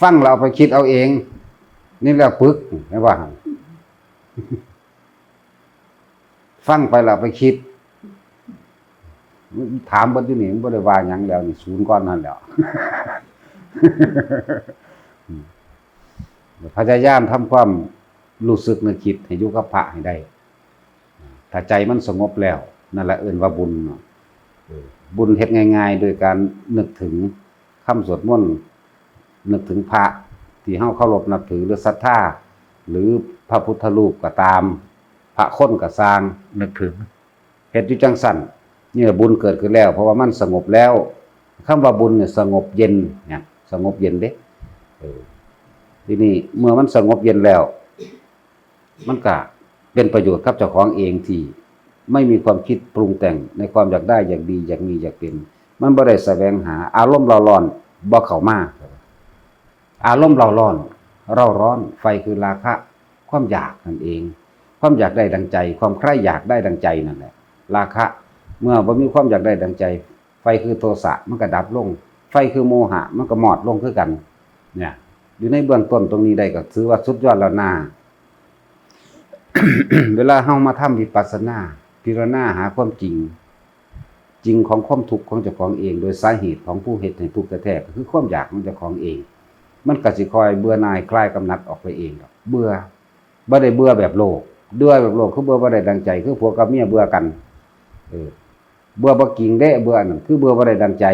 ฟังเราไปคิดเอาเองนี่แหละปึกไม่ว่าฟังไปเราไปคิดถามบนอยู่นี่บ่ได้ว่าหยังแล้วนี่ศูนย์ก้อนนั่นแล้วพยายามทำความรู้สึกนึกคิดให้อยู่กับพระให้ได้ถ้าใจมันสงบแล้วนั่นแหละเอิ้นว่าบุญเนาะบุญเฮ็ดง่ายๆโดยการนึกถึงคำสวดมนต์นึกถึงพระที่เฮาเคารพนับถือหรือศรัทธาหรือพระพุทธรูปก็ตามพระคนก็สร้างนึกถึงเฮ็ดอยู่จังซั่นนี่บุญเกิดขึ้นแล้วเพราะว่ามันสงบแล้วคำว่าบุญเนี่ยสงบเย็นเนี่ยสงบเย็นเด้ทีนี้เมื่อมันสงบเย็นแล้วมันก็เป็นประโยชน์กับเจ้าของเองที่ไม่มีความคิดปรุงแต่งในความอยากได้อยากดีอยากมีอยากเป็นมันบ่ได้แสวงหาอารมณ์เร่าร้อนบ่เข้ามาอารมณ์เร่าร้อนไฟคือราคะความอยากนั่นเองความอยากได้ดังใจความใคร่อยากได้ดังใจนั่นแหละราคะเมื่อบ่มีความอยากได้ดังใจไฟคือโทสะมันก็ดับลงไฟคือโมหะมันก็หมอดลงคือกันเนี่ยอยู่ในเบื้องต้นตรงนี้ได้ก็ถือว่าสุดยอดแล้วนะ เวลาเฮามาทำวิปัสสนาพิจารณาหาความจริงของความทุกข์ของเจ้าของเองโดยสาเหตุของผู้เฮ็ดให้ทุกข์แท้ๆก็คือความอยากของเจ้าของเองมันก็สิคอยเบื่อหน่ายคลายกำหนัดออกไปเองดอกเบื่อบ่ได้เบื่อแบบโลกเบื่อแบบโลกคือเบื่อบ่ได้ดังใจคือผัวกับเมียเบื่อกันเบื่อบ่กิ่งเด้เบื่อนั่นคือเบื่อบ่ได้ดังใจ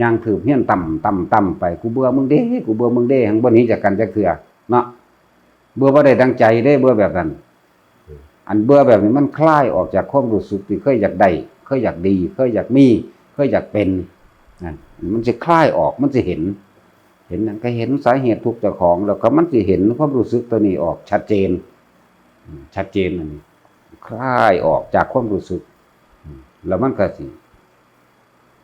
ย่างถือเฮียนต่ำไปกูเบื่อมึงเด้กูเบื่อมึงเด้หังบ่หนีจากกันจักเทื่อเนาะเบื่อบ่ได้ดังใจเด้เบื่อแบบนั้นอันเบื่อแบบนี้มันคลายออกจากความรู้สึกที่เคยอยากได้เคยอยากดีเคยอยากมีเคยอยากเป็นนั่นมันจะคลายออกมันจะเห็นนั่นก็เห็นสาเหตุทุกข์เจ้าของแล้วก็มันจะเห็นความรู้สึกตัวนี้ออกชัดเจนนั่นคลายออกจากความรู้สึกแล้วมันก็สิ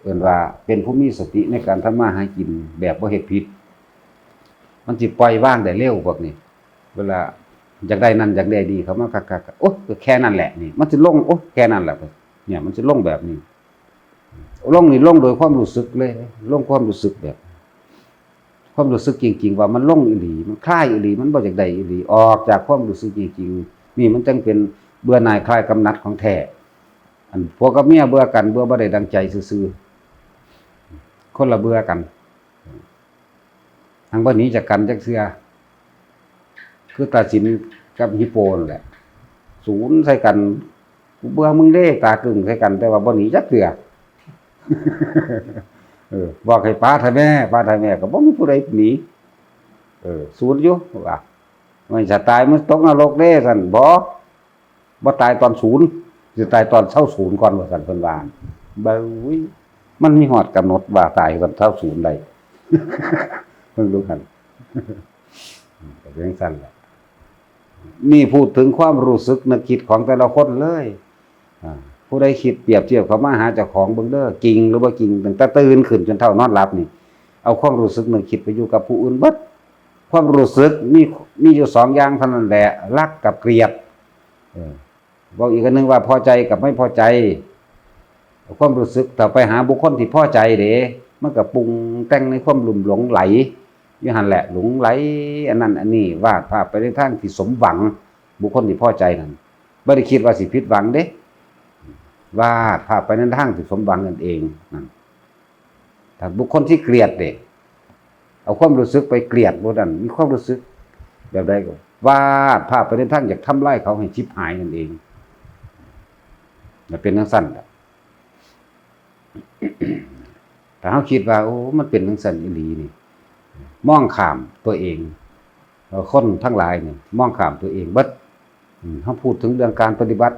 เอิ้นว่าเป็นผู้มีสติในการทำมาหากินแบบบ่เฮ็ดผิดมันสิปล่อยวางได้เร็วพวกนี้เวลาอยากได้นั่นอยากได้ดีเขามาคักๆโอ๊ยก็แค่นั้นแหละนี่มันสิลงโอ๊ยแค่นั้นแหละเนี่ยมันสิลงแบบนี้ลงนี่ลงโดยความรู้สึกเลยลงความรู้สึกแบบความรู้สึกจริงๆว่ามันลงอีหลีมันคลายอีหลีมันบ่อยากได้อีหลีออกจากความรู้สึกจริงๆนี่มันจึงเป็นเบื่อหน่ายคลายกำหนัดของแท้อันพวกกับเมียเบื่อกันเบื่อบ่ได้ดังใจซื่อๆคนละเบื่อกันทางบ่หนีจากกันจักเทื่อคือตาสินกับฮิปโปนั่นแหละศูนย์ใส่กันกูเบื่อมึงเด้ตากึ่งใส่กันแต่ว่าบ่หนีจักเทื่อ บอกให้ป้าทายแม่ก็บ่มีผู้ใดหนีศูนย์อยู่ว่ามันจะตายมันตกนรกเด้ซั่นบ่ตายตอนศูนย์สิตายตอนเช้าศูนย์ก่อนว่าซั่นเพิ่นว่าบ่อุ้ยมันมีฮอดกำหนดว่าตายตอนเช้าศูนย์ได้ เพิ่นรู้กัน ก็เป็นจังซั่นแหละนี่พูดถึงความรู้สึกนึกคิดของแต่ละคนเลยผู้ใดคิดเปรียบเทียบเข้ามาหาเจ้าของเบิ่งเด้อจริงหรือบ่จริงตั้งแต่ตื่นขึ้นจนเท่านอนหลับนี่เอาความรู้สึกนึกคิดไปอยู่กับผู้อื่นเบิดความรู้สึกมีอยู่2อย่างเท่านั้นแหละรักกับเกลียดบอกอีกอันนึงว่าพอใจกับไม่พอใจความรู้สึกถ้าไปหาบุคคลที่พอใจเด้มันก็ปรุงแต่งในความลุ่มหลงไหล อยู่หั่นแหละหลงไหลอันนั้นอันนี้วาดภาพไปในทางที่สมหวังบุคคลที่พอใจนั่นบ่ได้คิดว่าสิผิดหวังเด้วาดภาพไปในทางที่สมหวังนั่นเองนั่นถ้าบุคคลที่เกลียดเด้เอาความรู้สึกไปเกลียดบ่นั่นมีความรู้สึกแบบใดก็วาดภาพไปในทางอยากทำลายเขาให้ชิบหายนั่นเองมันเป็นจังซั่นแต่เฮาคิดว่าโอ้มันเป็นจังซั่นอีหลีนี่มองข้ามตัวเองคนทั้งหลายนี่มองข้ามตัวเองเบิดเฮาพูดถึงเรื่องการปฏิบัติ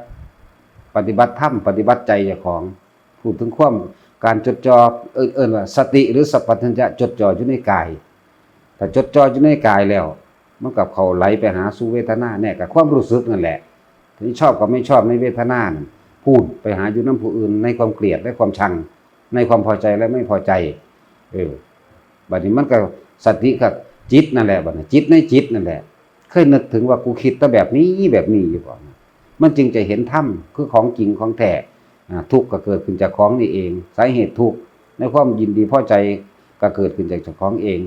ธรรมปฏิบัติใจเจ้าของพูดถึงความการจดจ่อว่าสติหรือสัพพัญญะจดจ่ออยู่ในกายถ้าจดจ่ออยู่ในกายแล้วมันกับเขาไหลไปหาสู่เวทนาแน่กับความรู้สึกนั่นแหละที่ชอบกับไม่ชอบในเวทนานั่นพูดไปหาอยู่นำผู้อื่นในความเกลียดและความชังในความพอใจและไม่พอใจบัดนี้มันก็สติกับจิตนั่นแหละบัดนี้จิตในจิตนั่นแหละเคยนึกถึงว่ากูคิดแต่แบบนี้อยู่บ่มันจึงจะเห็นธรรมคือของจริงของแท้ทุกข์ก็เกิดขึ้นจากของนี่เองสาเหตุทุกข์ในความยินดีพอใจก็เกิดขึ้นจากเจ้าของเอง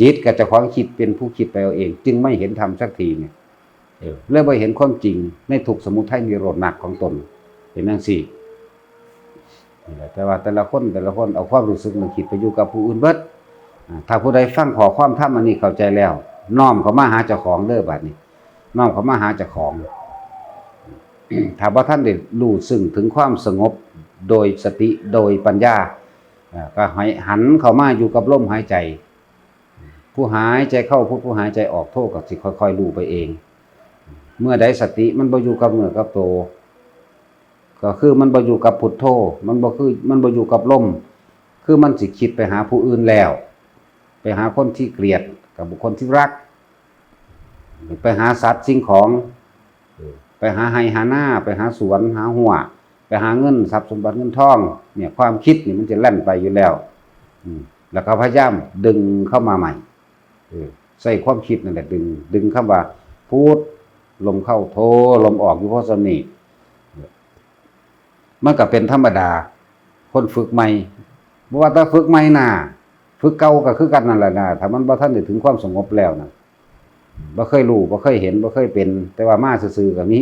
จิตกับเจ้าของคิดเป็นผู้คิดไปเอาเองจึงไม่เห็นธรรมสักทีเนี่ยเริ่มไปเห็นความจริงในทุกข์สมุทัยนิโรธมรรคของตนเห็นจังซี่แต่ว่าแต่ละคนเอาความรู้สึกนึกคิดไปอยู่กับผู้อื่นเบิดถ้าผู้ใดฟังขอความธรรมอันนี้เข้าใจแล้วน้อมเข้ามาหาเจ้าของเด้อบัดนี้น้อมเข้ามาหาเจ้าของถ้าว่าท่านได้รู้ซึ่งถึงความสงบโดยสติโดยปัญญาก็ให้หันเข้ามาอยู่กับลมหายใจผู้หายใจเข้าผู้หายใจออกโทก็สิค่อยๆรู้ไปเองเมื่อใดสติมันบ่อยู่กับเนื้อกับตัวก็คือมันบ่อยู่กับพุทโธมันบ่อยู่กับลมคือมันสิคิดไปหาผู้อื่นแล้วไปหาคนที่เกลียดกับบุคคลที่รักไปหาสัตว์สิ่งของไปหาไร่หานาไปหาสวนหาหัวไปหาเงินทรัพย์สมบัติเงินทองเนี่ยความคิดนี่มันจะแล่นไปอยู่แล้วแล้วก็พยายามดึงเข้ามาใหม่ใส่ความคิดนั่นแหละดึงคำว่าพูดลมเข้าโทลมออกอยู่เพราะสนิมันก็เป็นธรรมดาคนฝึกใหม่บ่ว่าถ้าฝึกใหม่น่ะฝึกเก่าก็คือกันนั่นแหละนะถ้ามันบ่ทันได้ถึงความสงบแล้วนะบ่เคยรู้บ่เคยเห็นบ่เคยเป็นแต่ว่ามาซื่อๆก็มี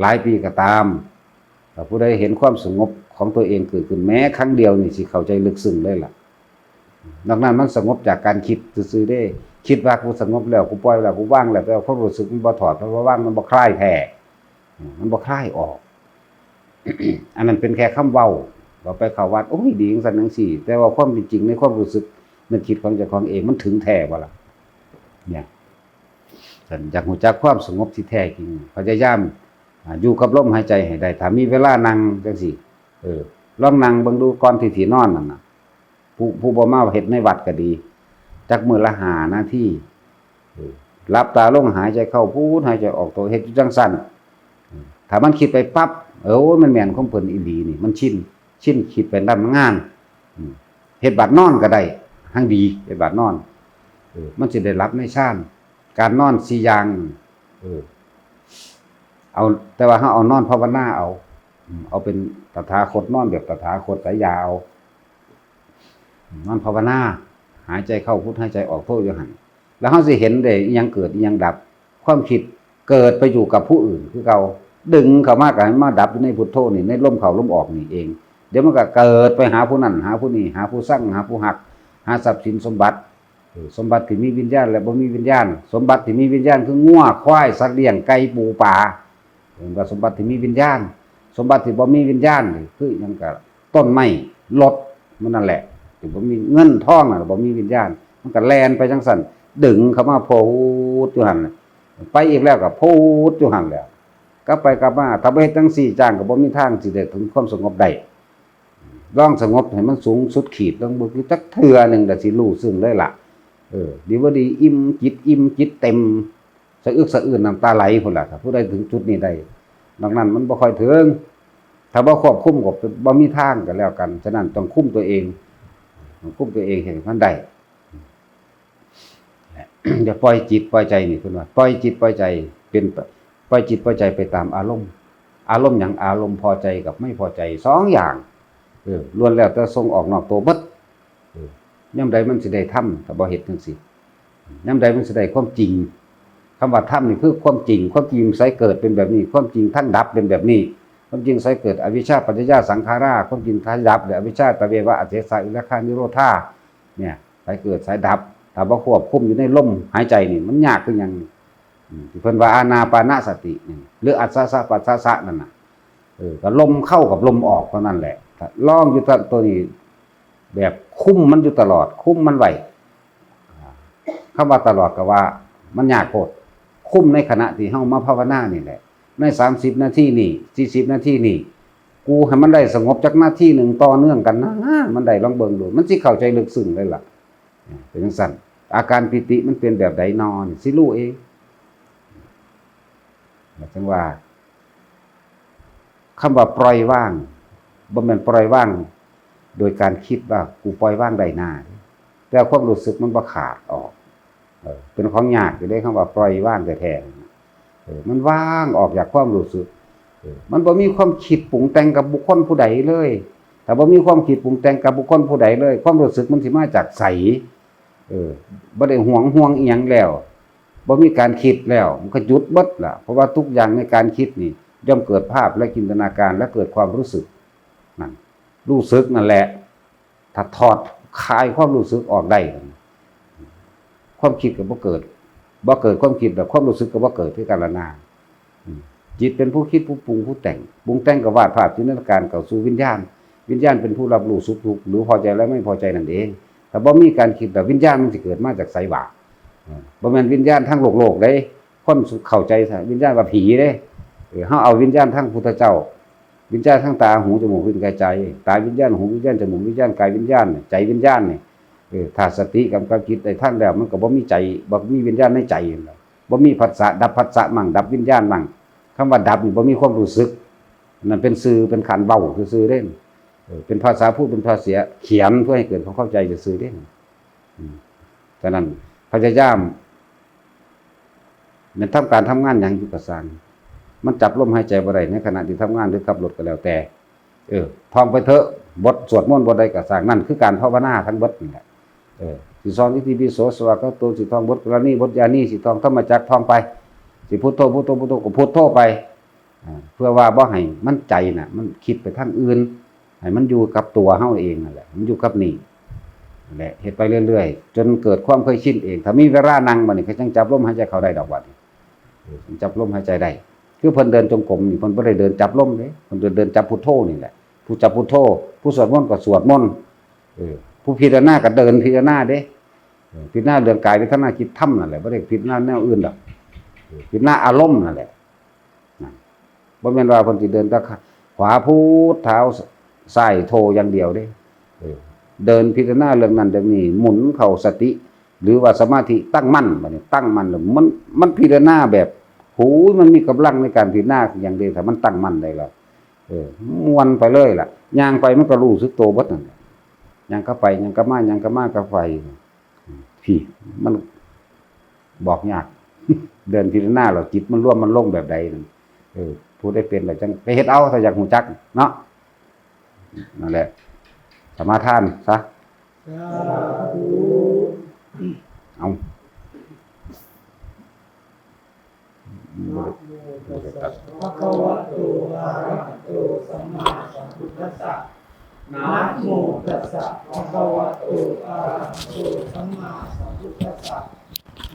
หลายปีก็ตามถ้าผู้ใดเห็นความสงบของตัวเองเกิดขึ้นแม้ครั้งเดียวนี่สิเข้าใจลึกซึ้งเลยล่ะนอกนั้นมันสงบจากการคิดซื่อๆได้คิดว่ากูสงบแล้วกูปล่อยแล้วกูว่างแล้วแต่ว่าความรู้สึกมันบ่ถอดเพราะว่าว่างมันบ่คลายแท้มันบ่คลายออก อันนั้นเป็นแค่คำเว้าเราไปเข้าวัดโอ้ยดีจังซั่นจังซี่แต่ว่าความเป็นจริงในความรู้สึกนึกคิดของเจ้าของเองมันถึงแท้บ่ล่ะเนี่ยฉันอยากรู้จักความสงบที่แท้จริงพยายามอยู่กับลมหายใจให้ได้ถ้ามีเวลานั่งจังซี่ลองนั่งเบิ่งดูก่อนที่สินอนนั่นน่ะผู้บ่มาเฮ็ดในวัดก็ดีจักมื้อละ5นาทีหลับตาลงหายใจเข้าพูดหายใจออกตัวเฮ็ดอยู่จังซั่นถ้ามันคิดไปปั๊บมันแม่นของเพิ่นอีหลีนี่มันชินคิดไปนำงานเฮ็ดบัดนอนก็ได้ทั้งดีเฮ็ดบัดนอนมันสิได้รับในฌานการนอน4อย่างเอาแต่ว่าเฮาเอานอนภาวนาเอาเป็นตถาคตนอนแบบตถาคตสายยาวนอนภาวนาหายใจเข้าพุทหายใจออกโทอยู่หั่นแล้วเฮาสิเห็นได้อิหยังเกิดอิหยังดับความคิดเกิดไปอยู่กับผู้อื่นคือเก่าดึงเข้ามาก็ให้มาดับอยู่ในพุทโธนี่ในลมเข้าลมออกนี่เองเดี๋ยวมันก็เกิดไปหาผู้นั้นหาผู้นี้หาผู้สร้างหาผู้หักหาทรัพย์สินสมบัติที่มีวิญญาณและบ่มีวิญญาณสมบัติที่มีวิญญาณคืองัวควายสัตว์เลี้ยงไก่ปูปลาว่าสมบัติที่มีวิญญาณสมบัติที่บ่มีวิญญาณนี่คือหยังก็ต้นไม้รถมันนั่นแหละที่บ่มีเงินทองน่ะบ่มีวิญญาณมันก็แล่นไปจังซั่นดึงเข้ามาพูดอยู่หั่นไปอีกแล้วก็พูดอยู่หั่นแล้วกลับไปกลับมาถ้าบ่เฮ็ดจังซี่จ้างก็บ่มีทางสิได้ถึงความสงบได้ลองสงบให้มันสูงสุดขีดลองบ่คือจักเทื่อนึงก็สิรู้ซึ้งเลยล่ะดีบ่ดีอิ่มจิตเต็มสะอึกสะอื้นน้ำตาไหลพุ่นล่ะถ้าผู้ใดถึงจุดนี้ได้นอกนั้นมันบ่ค่อยถึงถ้าบ่ควบคุมก็บ่มีทางก็แล้วกันฉะนั้นต้องคุมตัวเองให้มันได้ อย่าปล่อยจิตปล่อยใจนี่เพิ่นว่าปล่อยจิตปล่อยใจเป็นปล่อยจิตปล่อยใจไปตามอารมณ์หยังอารมณ์พอใจกับไม่พอใจ2อย่างล้วนแล้วแต่ส่งออกนอกตัวเบิด ยามใดมันสิได้ธรรมถ้าบ่เฮ็ดจังซี่ยามใดมันสิได้ความจริงคำว่าธรรมนี่คือความจริงไสเกิดเป็นแบบนี้ความจริงทั้งดับเป็นแบบนี้ความจริงไสเกิดอวิชชาปัจจยาสังขาราความจริงทั้งดับและอวิชชาตเววะอเสสะอิรัคคานิโรธาเนี่ยไสเกิดไสดับถ้าบ่ควบคุมอยู่ในลมหายใจนี่มันยากคือหยังที่เพิ่นว่าอานาปานสตินี่หรืออัสสะสะปัสสะสะนั่นน่ะก็ลมเข้ากับลมออกเท่านั้นแหละลองอยู่ตัวนี้แบบคุมมันอยู่ตลอดคุมมันไว้คำว่าตลอดก็ว่ามันยากโพดคุมในขณะที่เฮามาภาวนานี่แหละใน30นาทีนี่40นาทีนี่กูให้มันได้สงบจักนาทีนึงต่อเนื่องกันนะมันได้ลองเบิ่งดูมันสิเข้าใจลึกซึ้งเลยล่ะเป็นจังซั่นอาการปิติมันเป็นแบบใดนอนสิรู้เองจังว่าคำว่าปล่อยว่างบ่แม่นปล่อยว่างโดยการคิดว่ากูปล่อยว่างได้หน้าแต่ความรู้สึกมันบ่ขาดออกเป็นของยากอยู่ได้คำว่าปล่อยว่างแท้ๆมันว่างออกจากความรู้สึกมันบ่มีความคิดปรุงแต่งกับบุคคลผู้ใดเลยถ้าบ่มีความคิดปรุงแต่งกับบุคคลผู้ใดเลยความรู้สึกมันสิมาจากไสบ่ได้ห่วงอีหยังแล้วบ่มีการคิดแล้วมันก็หยุดเบิดล่ะเพราะว่าทุกอย่างในการคิดนี่ย่อมเกิดภาพและจินตนาการและเกิดความรู้สึกนั่นรู้สึกนั่นแหละถ้าถอดคลายความรู้สึกออกได้ความคิดก็บ่เกิดความคิดแบบความรู้สึกก็บ่เกิดคือกันละนาจิตเป็นผู้คิดผู้ปรุงผู้แต่งปรุงแต่งก็วาดภาพจินตนาการเข้าสู่วิญญาณเป็นผู้รับรู้สุขทุกข์หรือพอใจและไม่พอใจนั่นเองถ้าบ่มีการคิดแต่วิญญาณมันสิเกิดมาจากไสบ่บ่แม่นวิญญาณทางโลกเด้คนเข้าใจซะวิญญาณว่าผีเด้เฮาเอาวิญญาณทางพุทธเจ้าวิญญาณทางตาหูจมูกลิ้นกายใจตาวิญญาณหูวิญญาณจมูกวิญญาณกายวิญญาณใจวิญญาณนี่ถ้าสติกำกับจิตได้ทันแล้วมันก็บ่มีใจบ่มีวิญญาณในใจบ่มีผัสสะดับผัสสะมั่งดับวิญญาณมั่งคำว่าดับนี่บ่มีความรู้สึกนั่นเป็นสื่อเป็นขันเว้าซื่อๆเด้เป็นภาษาพูดเป็นภาษาเขียนเพื่อให้เกิดความเข้าใจซื่อๆเด้ฉะนั้นพยายามมันทำการทำงานหยังอยู่กับสร้างมันจับลมหายใจบ่ได้ในขณะที่ทำงานหรือขับรถก็แล้วแต่ท่องไปเถอะบทสวดมนต์บทใดก็สร้างนั่นคือการภาวนาทั้งเบิดนี่แหละสิท่องอิติปิโสสวากขาโตสิท่องบทกรณีบทญาณีสิท่องธรรมจักรท่องไปสิพุทโธพุทโธพุทโธก็พุทโธไปเพื่อว่าบ่ให้มันใจน่ะมันคิดไปทางอื่นให้มันอยู่กับตัวเฮาเองนั่นแหละมันอยู่กับนี่นั่นแหละเฮ็ดไปเรื่อยๆจนเกิดความเคยชินเองถ้ามีเวลานั่งบัดนี้ก็จังจับลมหายใจเข้าได้ดอกบัดนี้จับลมหายใจได้คือเพิ่นเดินจงกรมนี่เพิ่นบ่ได้เดินจับลมเด้เพิ่นเดินจับพุทโธนี่แหละผู้จับพุทโธผู้สวดมนต์ก็สวดมนต์ผู้พิจารณาก็เดินพิจารณาเด้พิจารณาเรื่องกายเวทนาจิตธรรมนั่นแหละบ่ได้พิจารณาแนวอื่นดอกพิจารณาอารมณ์นั่นแหละบ่แม่นว่าเพิ่นสิเดินแต่ขวาพุทเท้าซ้ายโธอย่างเดียวเด้เดินพิจารณาเรื่องนั้นเรื่องนี้หมุนเข้าสติหรือว่าสมาธิตั้งมั่นบัดนี้ตั้งมั่นแล้วมันพิจารณาแบบหูมันมีกำลังในการพิจารณาอย่างเดียวถ้ามันตั้งมั่นได้แล้วม่วนไปเลยล่ะย่างไปมันก็รู้สึกตัวเบิดนั่นย่างก็ไปย่างก็มาย่างก็มาก็ไปพี่มันบอกยาก เดินพิจารณาแล้วจิตมันร่วมมันลงแบบใดนั่นผู้ได้เป็นแล้วจังไปเฮ็ดเอาถ้าอยากฮู้จักเนาะนั่นแหละสมาทานซะเอาภะคะวะโตอะระหะโตสัมมาสัมพุทธัสสะนะโมตัสสะภะคะวะโตอะระหะโตสัมมาสัมพุทธัสสะ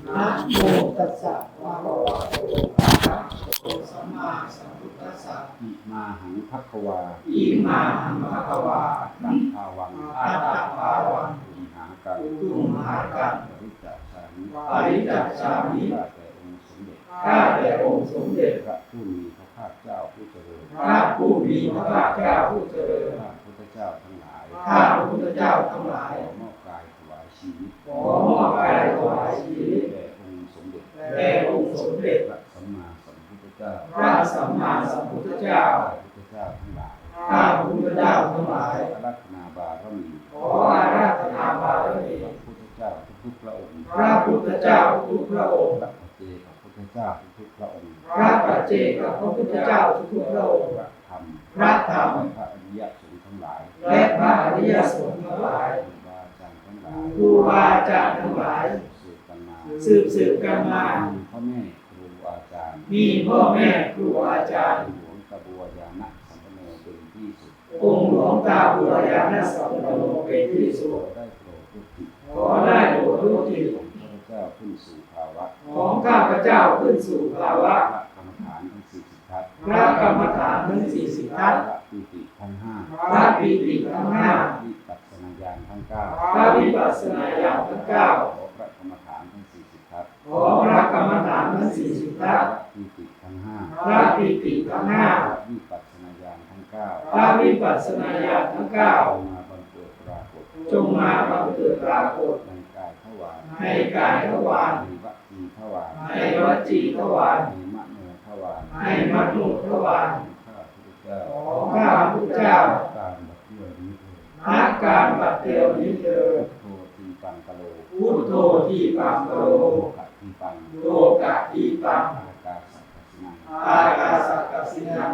นะโมตัสสะภะคะวะโตอะระหะโตสัมมาสัมพุทธัสสะอิมาหังภควาอิมาหังภะคะวาตังภาวังอัตตะภาวังตุมหากังตุมหากังปริจจฉามิ ปริจจฉามิข้าแต่องค์สมเด็จ ข้าแต่องค์สมเด็จพระผู้มีพระภาคเจ้าผู้เจริญพระผู้มีพระภาคเจ้าผู้เจริญข้าพุทธเจ้าทั้งหลาย ข้าพระพุทธเจ้าทั้งหลายขอมอบกายถวายชีวิตขอมอบกายถวายชีวิตแด่องค์สมเด็จแด่องค์สมเด็จพระสัมมาสัมพุทธเจ้าพระสัมมาสัมพุทธเจ้าข้าพุทธเจ้าทั้งหลายข้าพระพุทธเจ้าทั้งหลายอาราธนาบารมีขออาราธนาบารมีพระพุทธเจ้าทุกพระองค์พระพุทธเจ้าทุกพระองค์พระปัจเจกพุทธเจ้าทุกพระองค์พระปัจเจกพระพุทธเจ้าทุกพระองค์พระธรรมพระธรรมพระอริยสงฆ์ทั้งหลายและพระอริยสงฆ์ทั้งหลายครูบาอาจารย์ทั้งหลาย ครูบาอาจารย์ ครูบาอาจารย์ทั้งหลาย สืบกันมา สืบกันมา พ่อแม่ครูอาจารย์ มีพ่อแม่ครูอาจารย์ หลวงตาบัวยานะสัมปโนเป็นที่สุด องค์หลวงตาบัวยานสัมปันโนเป็นที่สุด ขอได้โปรดทุกจิต ขอได้โปรดทุกจิต ของข้าพเจ้าขึ้นสู่ภาวะ ของข้าพเจ้าขึ้นสู่ภาวะ พระกรรมฐานทั้ง40ทัศน์ พระกรรมฐานทั้ง40ทัศน์ พระปิติทั้ง5 พระปีติทั้งห้า วิปัสสนาญาณทั้ง พระวิปัสสนาญาณทั้ง 9 9 ขอพระกรรมฐานทั้ง40ทัศน์ ขอพระกรรมฐานทั้ง40ทัศน์ พระปิติทั้ง5 พระปีติทั้ง พ ห้า ระวิปัสสนาญาณทั้ง พระวิปัสสนาญาณทั้ง 9 9 มาบังเกิดปรากฏ จงมาบังเกิดปรากฏ ในกายทวาร ในกายทวาร ในวจีทวาร ในวจีทวาร ในมโนทวาร ในมโนทวาร ของข้าพระเจ้า ของข้าพเจ้า การบัดเดียวนี้เถิด ณการบัดเดียวนี้เถิด โทตีปังกะโล พุทโธทีปังโล โลกะตีปัง โลกะทีปัง อากาสัพพสินัง อากาสกัสสินัง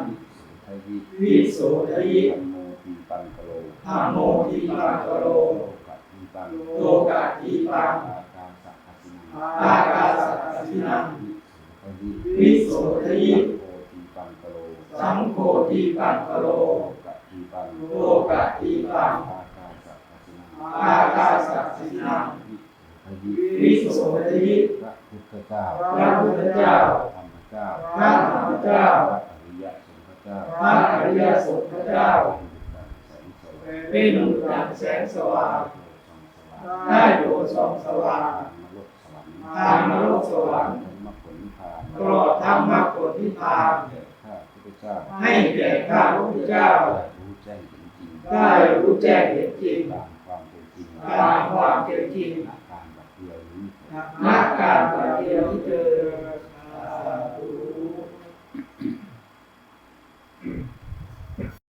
ทยิ วิโสทยิ ธัมโมตีปังกะโล ธัมโมทีปังกโล โลกะตีปัง โลกะทีปัง อากาสัพพสินัง อากาสกัสสินัง ทยิ วิโสทยิ โทตีปังกะโล สังโฆทีปังกโล โลกะตีปัง โลกะทีปัง อากาสัพพสินัง อากาสกัสสินัง ทยิ วิโสทยิ พระพุทธเจ้า พระพุทธเจ้า ธรรมเจ้า พระธรรมเจ้า พระอริยสงฆ์เจ้า พระอริยสงฆ์เจ้า เป็นบุตรแสงสว่าง เป็นดั่งแสงสว่างได้โปรดส่องสว่าง ทางนรกสวรรค์ ทางนรกสวรรค์ ธรรมผลนิพพาน ตลอดทั้งมรรคผลนิพพาน แก่ข้าพุทธเจ้า ให้แก่ข้าพระพุทธเจ้า ได้รู้แจ้งเห็นจริง ได้รู้แจ้งเห็นจริง ตามความเป็นจริง ตามความเป็นจริง ณการบัดเดียวนี้ ณการบัดเดียวนี้เถิดสาธุ